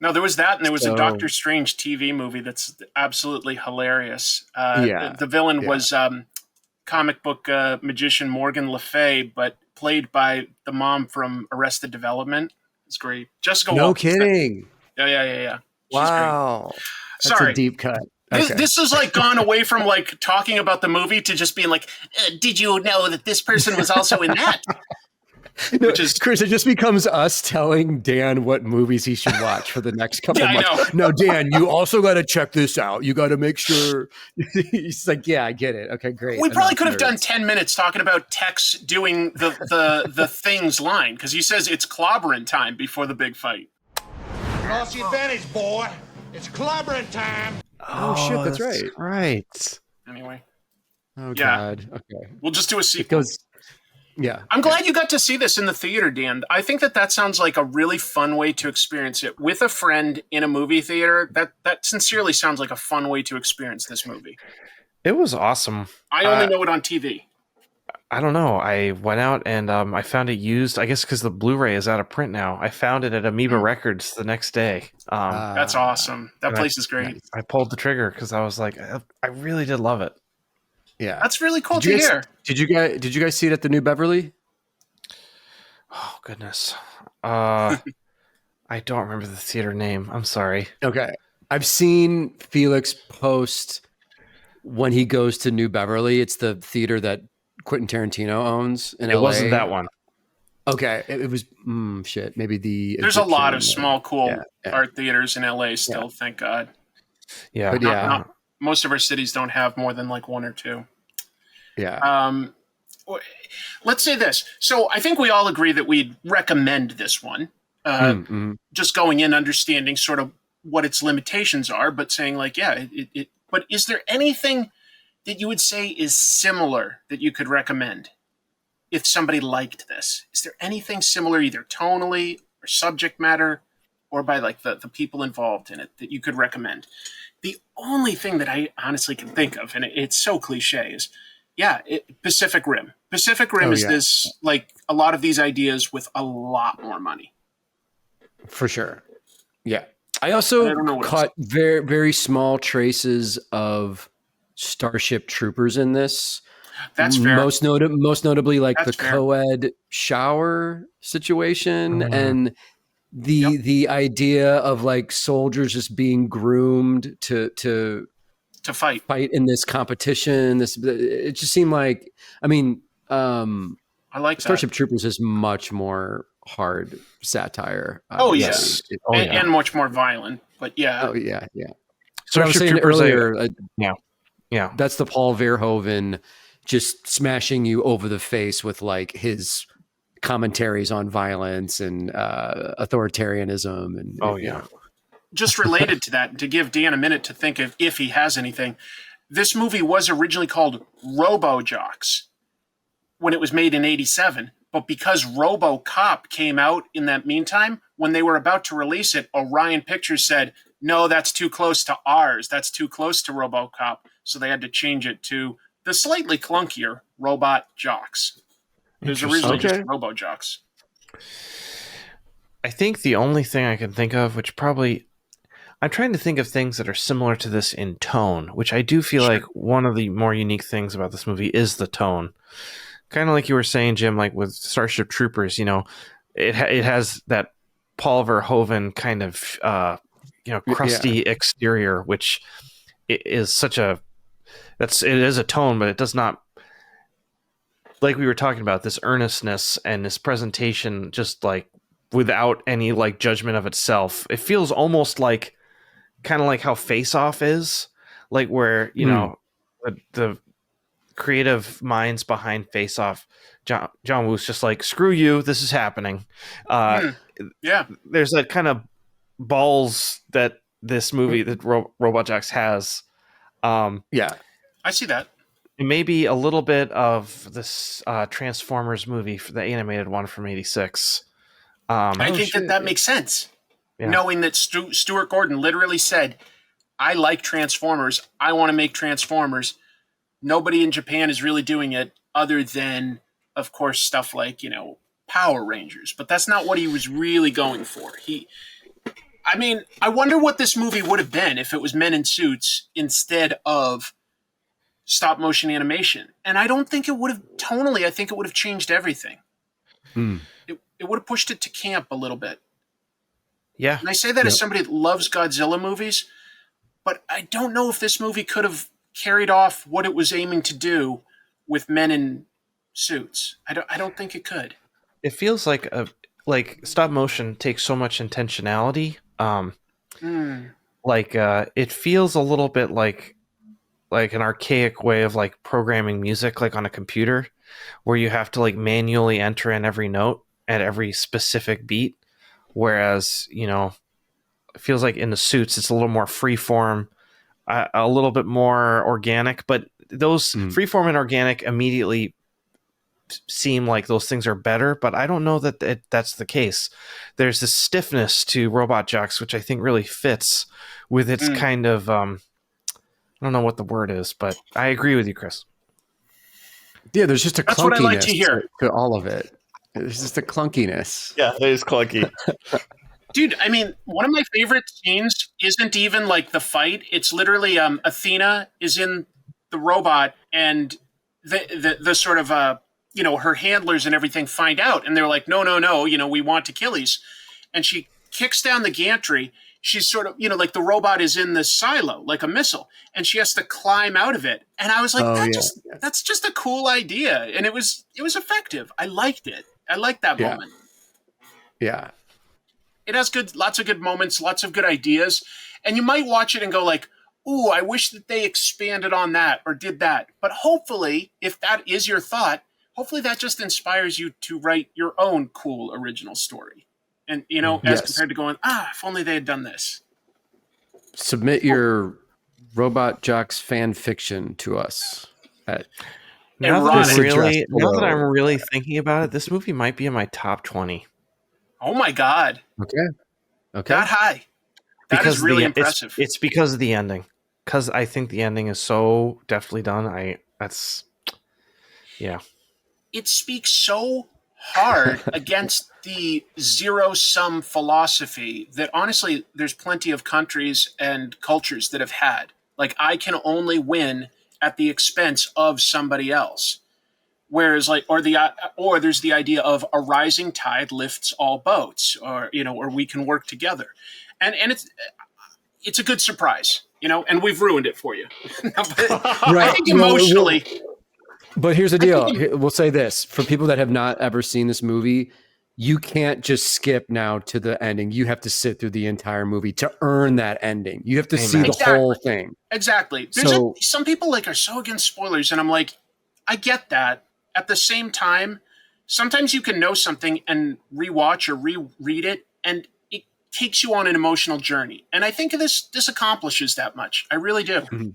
No, there was that, and there was a Doctor Strange TV movie that's absolutely hilarious. The villain was comic book magician Morgan Le Fay, but played by the mom from Arrested Development. It's great. Jessica No Walker's kidding. Yeah. Wow. Sorry. That's a deep cut. Okay. This has like gone away from like talking about the movie to just being like, did you know that this person was also in that? No, Chris, it just becomes us telling Dan what movies he should watch for the next couple months. No, Dan, you also got to check this out. You got to make sure. He's like, yeah, I get it. Okay, great. We probably could have done 10 minutes talking about Tex doing the things line because he says it's clobbering time before the big fight. Lost the advantage, boy. It's clobbering time. Oh shit, that's right. Right. Anyway. Oh God. Okay. We'll just do a sequel. Yeah. I'm glad you got to see this in the theater, Dan. I think that sounds like a really fun way to experience it with a friend in a movie theater. That sincerely sounds like a fun way to experience this movie. It was awesome. I only know it on TV. I don't know. I went out and I found it used, I guess because the Blu-ray is out of print now. I found it at Amoeba Records the next day. That's awesome. That place is great. I pulled the trigger because I was like, I really did love it. Yeah, that's really cool to hear. Did you guys see it at the New Beverly? Oh goodness, I don't remember the theater name. I'm sorry. Okay, I've seen Felix post when he goes to New Beverly. It's the theater that Quentin Tarantino owns in LA. It wasn't that one. Okay, it was shit. Maybe There's a lot of small, cool art theaters in LA still. Thank God. Yeah, but most of our cities don't have more than like one or two. Yeah. Let's say this. So I think we all agree that we'd recommend this one. Just going in, understanding sort of what its limitations are, but saying like, yeah, but is there anything that you would say is similar that you could recommend if somebody liked this? Is there anything similar, either tonally or subject matter or by like the people involved in it that you could recommend? The only thing that I honestly can think of, and it's so cliche, is Pacific Rim. Pacific Rim is this, like a lot of these ideas with a lot more money. For sure. Yeah. I also caught very, very small traces of Starship Troopers in this. That's fair. Most notably like the co-ed shower situation and the idea of like soldiers just being groomed to fight in this competition. It just seemed like, I mean, I like Starship Troopers is much more hard satire. Oh yes, and much more violent. But yeah. Oh yeah. So I was saying earlier, yeah, that's the Paul Verhoeven just smashing you over the face with like his commentaries on violence and authoritarianism and Just related to that, to give Dan a minute to think of if he has anything, this movie was originally called Robo-Jocks when it was made in 1987, but because RoboCop came out in that meantime, when they were about to release it, Orion Pictures said, no, that's too close to ours. That's too close to RoboCop. So they had to change it to the slightly clunkier Robot Jocks. It was originally just Robo-Jocks. I think the only thing I can think of, which probably I'm trying to think of things that are similar to this in tone, which I do feel like one of the more unique things about this movie is the tone. Kind of like you were saying, Jim, like with Starship Troopers, it has that Paul Verhoeven kind of crusty exterior, which is it is a tone, but it does not, like we were talking about, this earnestness and this presentation, just like without any like judgment of itself. It feels almost like kind of like how Face Off is, like where the creative minds behind Face Off, John Woo's just like, screw you, this is happening. Yeah, there's that kind of balls that this movie that Robot Jox has. Yeah, I see that. It may be a little bit of this Transformers movie, for the animated one from '86. I think that makes sense. Yeah. Knowing that Stuart Gordon literally said, I like Transformers, I want to make Transformers. Nobody in Japan is really doing it other than, of course, stuff like, Power Rangers. But that's not what he was really going for. I wonder what this movie would have been if it was men in suits instead of stop motion animation. And I don't think it would have, tonally, I think it would have changed everything. It would have pushed it to camp a little bit. Yeah. And I say that as somebody that loves Godzilla movies, but I don't know if this movie could have carried off what it was aiming to do with men in suits. I don't think it could. It feels like stop motion takes so much intentionality. It feels a little bit like an archaic way of like programming music, like on a computer, where you have to like manually enter in every note at every specific beat. Whereas, it feels like in the suits, it's a little more freeform, a little bit more organic, but those freeform and organic immediately seem like those things are better, but I don't know that that's the case. There's this stiffness to Robot Jox, which I think really fits with its kind of, I don't know what the word is, but I agree with you, Chris. Yeah, there's just a That's clunkiness what I like to hear. To all of it. There's just a clunkiness. Yeah, it is clunky. Dude, one of my favorite scenes isn't even like the fight. It's literally Athena is in the robot, and the sort of her handlers and everything find out, and they're like, no, we want Achilles. And she kicks down the gantry. She's sort of, like the robot is in the silo, like a missile, and she has to climb out of it. And I was like, that's just a cool idea. And it was effective. I liked it. I liked that moment. Yeah. It has lots of good moments, lots of good ideas. And you might watch it and go like, ooh, I wish that they expanded on that or did that. But hopefully, if that is your thought, hopefully that just inspires you to write your own cool original story. And, as compared to going, if only they had done this. Submit your Robot Jox fan fiction to us. Now that I'm really thinking about it, this movie might be in my top 20. Oh my God. Okay. That high. That is really impressive. It's because of the ending. Because I think the ending is so deftly done. It speaks so hard against the zero-sum philosophy that honestly, there's plenty of countries and cultures that have had. Like, I can only win at the expense of somebody else. Whereas, or there's the idea of a rising tide lifts all boats, or we can work together, and it's a good surprise, and we've ruined it for you. Right. I think emotionally. But here's the deal. We'll say this for people that have not ever seen this movie. You can't just skip now to the ending. You have to sit through the entire movie to earn that ending. You have to see the whole thing. Exactly. Some people are so against spoilers, and I'm like, I get that. At the same time, sometimes you can know something and rewatch or reread it, and it takes you on an emotional journey. And I think this accomplishes that much. I really do.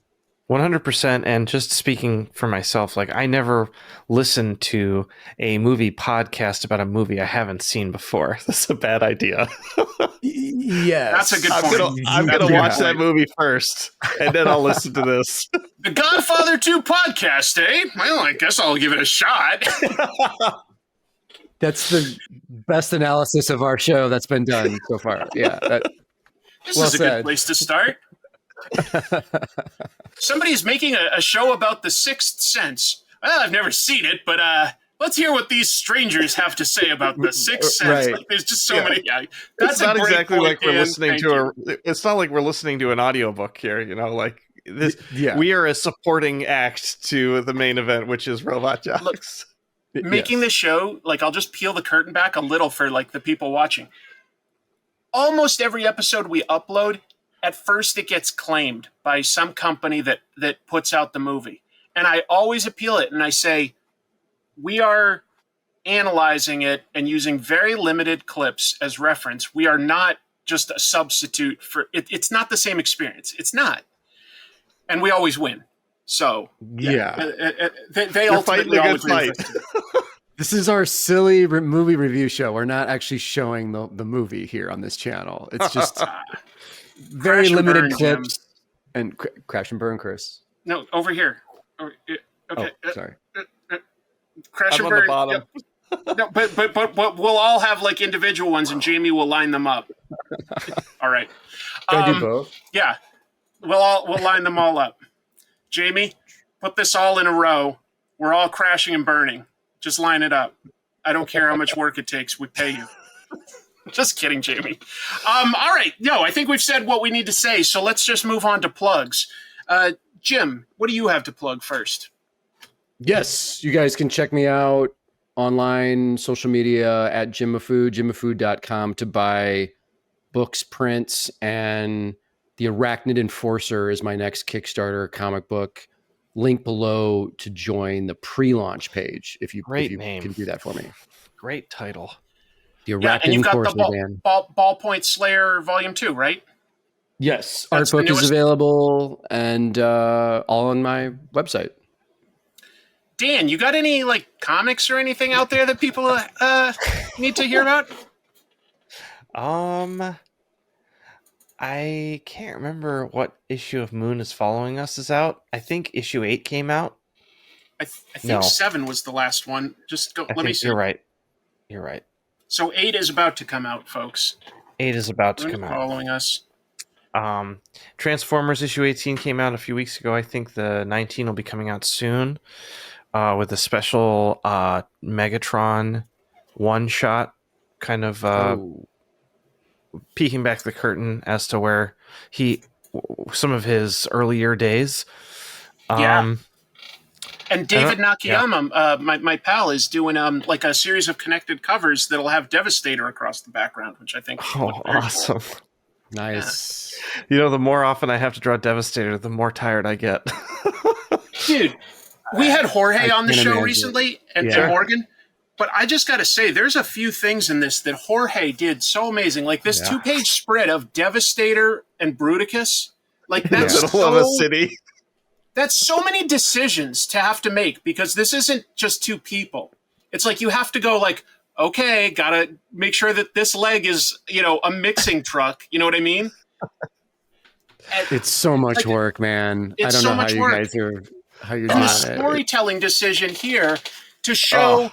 100%. And just speaking for myself, I never listened to a movie podcast about a movie I haven't seen before. That's a bad idea. Yes. That's a good point. I'm going to watch that movie first, and then I'll listen to this. The Godfather 2 podcast, eh? Well, I guess I'll give it a shot. That's the best analysis of our show that's been done so far. Yeah. This Well is a said. good place to start. Somebody's making a show about The Sixth Sense. Well, I've never seen it, but let's hear what these strangers have to say about The Sixth Sense. Right. Like, there's just so many. Yeah, It's that's not a great exactly point, like we're Dan. listening Thank to you. it's not like we're listening to an audiobook here, like this. Yeah. We are a supporting act to the main event, which is Robot Jocks. Making the show, like, I'll just peel the curtain back a little for like the people watching. Almost every episode we upload, at first it gets claimed by some company that puts out the movie. And I always appeal it and I say, we are analyzing it and using very limited clips as reference. We are not just a substitute for it. It's not the same experience. It's not. And we always win. So Yeah. they You're ultimately fighting a good always win. fight. This is our silly movie review show. We're not actually showing the movie here on this channel. It's just very Crash and limited burn, clips. And crash and burn, Chris. No, over here. Okay. Oh, sorry. Crash I'm and on burn. the bottom. Yep. No, but we'll all have like individual ones, and Jamie will line them up. All right. Can I do both? Yeah, we'll line them all up. Jamie, put this all in a row. We're all crashing and burning. Just line it up. I don't care how much work it takes. We pay you. Just kidding, Jamie. All right. No, I think we've said what we need to say, so let's just move on to plugs. Jim, what do you have to plug first? Yes, you guys can check me out online, social media at jimmafood.com to buy books, prints, and The Arachnid Enforcer is my next Kickstarter comic book. Link below to join the pre-launch page if you can do that for me. Great title. The Arachnid Yeah, and you've got Enforcer, the man. Ballpoint Slayer Volume 2, right? Yes, That's art book the is newest? available and all on my website. Dan, you got any like comics or anything out there that people need to hear about? I can't remember what issue of Moon is Following Us is out. I think issue 8 came out. I think No. 7 was the last one. Just go. Let me see. You're right. You're right. So 8 is about to come out, folks. 8 is about to come out. Following Us. Transformers issue 18 came out a few weeks ago. I think the 19 will be coming out soon with a special Megatron one-shot kind of peeking back the curtain as to where some of his earlier days. Yeah. And David yeah. Nakayama, my pal, is doing like a series of connected covers that'll have Devastator across the background, which I think Oh, look very awesome. cool. Nice. The more often I have to draw Devastator, the more tired I get. Dude, we had Jorge I on the can't show imagine. recently and Yeah. Morgan, but I just got to say, there's a few things in this that Jorge did so amazing. Like this 2-page spread of Devastator and Bruticus. Like that's Middle of a city. That's so many decisions to have to make because this isn't just two people. It's like you have to go like, okay, gotta make sure that this leg is, a mixing truck. You know what I mean? It's so much work, man. I it's don't so know much how you work. guys are And the doing it. storytelling decision here to show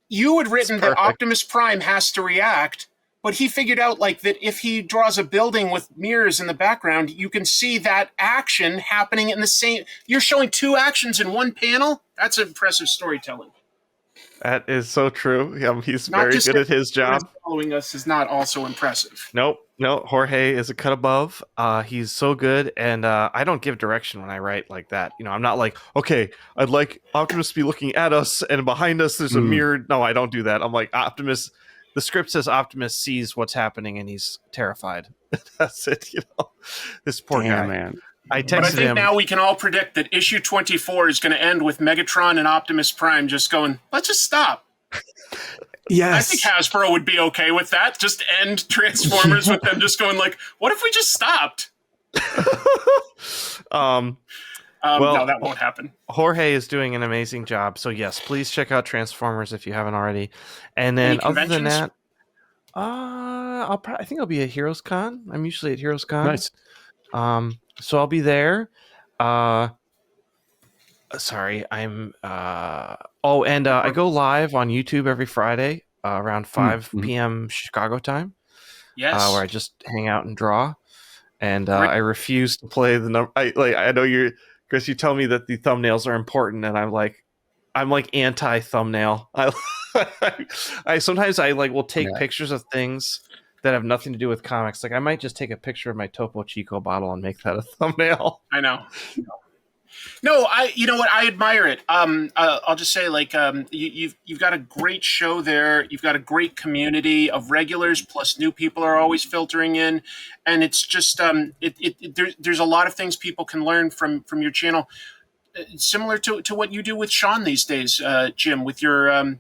you had written that perfect. Optimus Prime has to react, but he figured out like that if he draws a building with mirrors in the background, you can see that action happening in the same. You're showing two actions in one panel. That's impressive storytelling. That is so true. He's Not very just good at his job. Following us is not also impressive. No, Jorge is a cut above. He's so good, and I don't give direction when I write like that. I'm not like, okay, I'd like Optimus to be looking at us, and behind us there's a mirror. No, I don't do that. I'm like, Optimus. The script says Optimus sees what's happening, and he's terrified. That's it. This poor guy. Man. I But I texted think him. now we can all predict that issue 24 is going to end with Megatron and Optimus Prime just going, let's just stop. Yes. I think Hasbro would be okay with that. Just end Transformers with them just going like, what if we just stopped? Well, no, that won't happen. Jorge is doing an amazing job. So yes, please check out Transformers if you haven't already. And then Any other than conventions? that, I think I'll be at Heroes Con. I'm usually at Heroes Con. Nice. So I'll be there. Sorry, I'm. I go live on YouTube every Friday around 5 p.m. Chicago time. Yes. where I just hang out and draw. And I refuse to play the number. I know Chris. You tell me that the thumbnails are important, and I'm like anti thumbnail. I sometimes will take pictures of things that have nothing to do with comics. Like I might just take a picture of my Topo Chico bottle and make that a thumbnail. I know. No, you know what? I admire it. I'll just say, you've got a great show there. You've got a great community of regulars, plus new people are always filtering in, and it's just there's a lot of things people can learn from your channel, similar to what you do with Sean these days, Jim, with your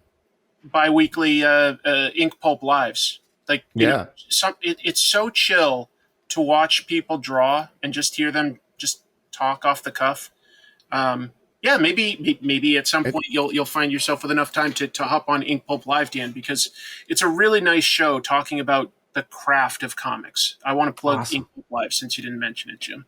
bi-weekly Ink Pulp Lives. It's so chill to watch people draw and just hear them just talk off the cuff. Maybe at some point you'll find yourself with enough time to hop on Ink Pulp Live, Dan, because it's a really nice show talking about the craft of comics. I want to plug Ink Pulp Live since you didn't mention it, Jim.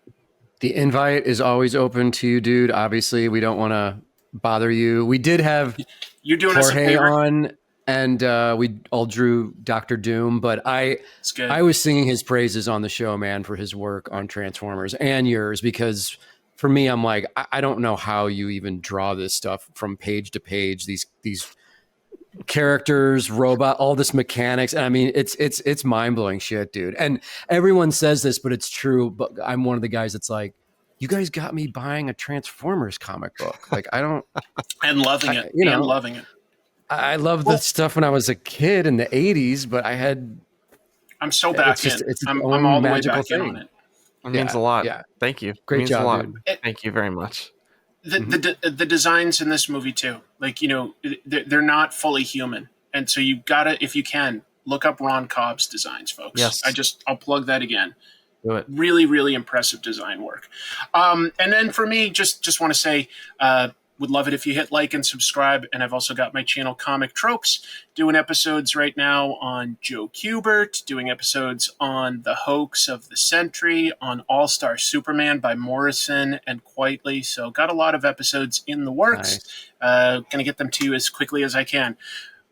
The invite is always open to you, dude. Obviously, we don't want to bother you. We did have Jorge on, and we all drew Dr. Doom, but I was singing his praises on the show, man, for his work on Transformers and yours, because for me, I'm like, I don't know how you even draw this stuff from page to page, these characters, robot, all this mechanics. And I mean, it's mind-blowing shit, dude. And everyone says this, but it's true. But I'm one of the guys that's like, you guys got me buying a Transformers comic book. Like, I don't... and loving it. Loving it. I loved the stuff when I was a kid in the 80s, but I'm so back in. I'm all the way back in on it. It means a lot. Yeah. Thank you. Great job, dude. Thank you very much. The designs in this movie too, they're not fully human, and so you gotta, if you can, look up Ron Cobb's designs, folks. Yes. I'll plug that again. Do it. Really, really impressive design work. And then for me, just want to say, would love it if you hit like and subscribe. And I've also got my channel Comic Tropes, doing episodes right now on Joe Kubert, doing episodes on The Hoax of the Century, on All-Star Superman by Morrison and Quitely. So got a lot of episodes in the works. Nice. Gonna get them to you as quickly as I can.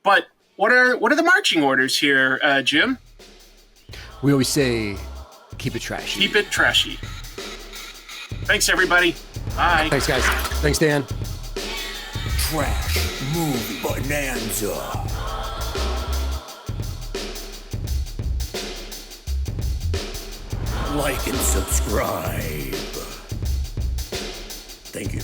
But what are the marching orders here, Jim? We always say, keep it trashy. Keep it trashy. Thanks, everybody. Bye. Thanks, guys. Thanks, Dan. Trash Movie Bonanza. Like and subscribe. Thank you.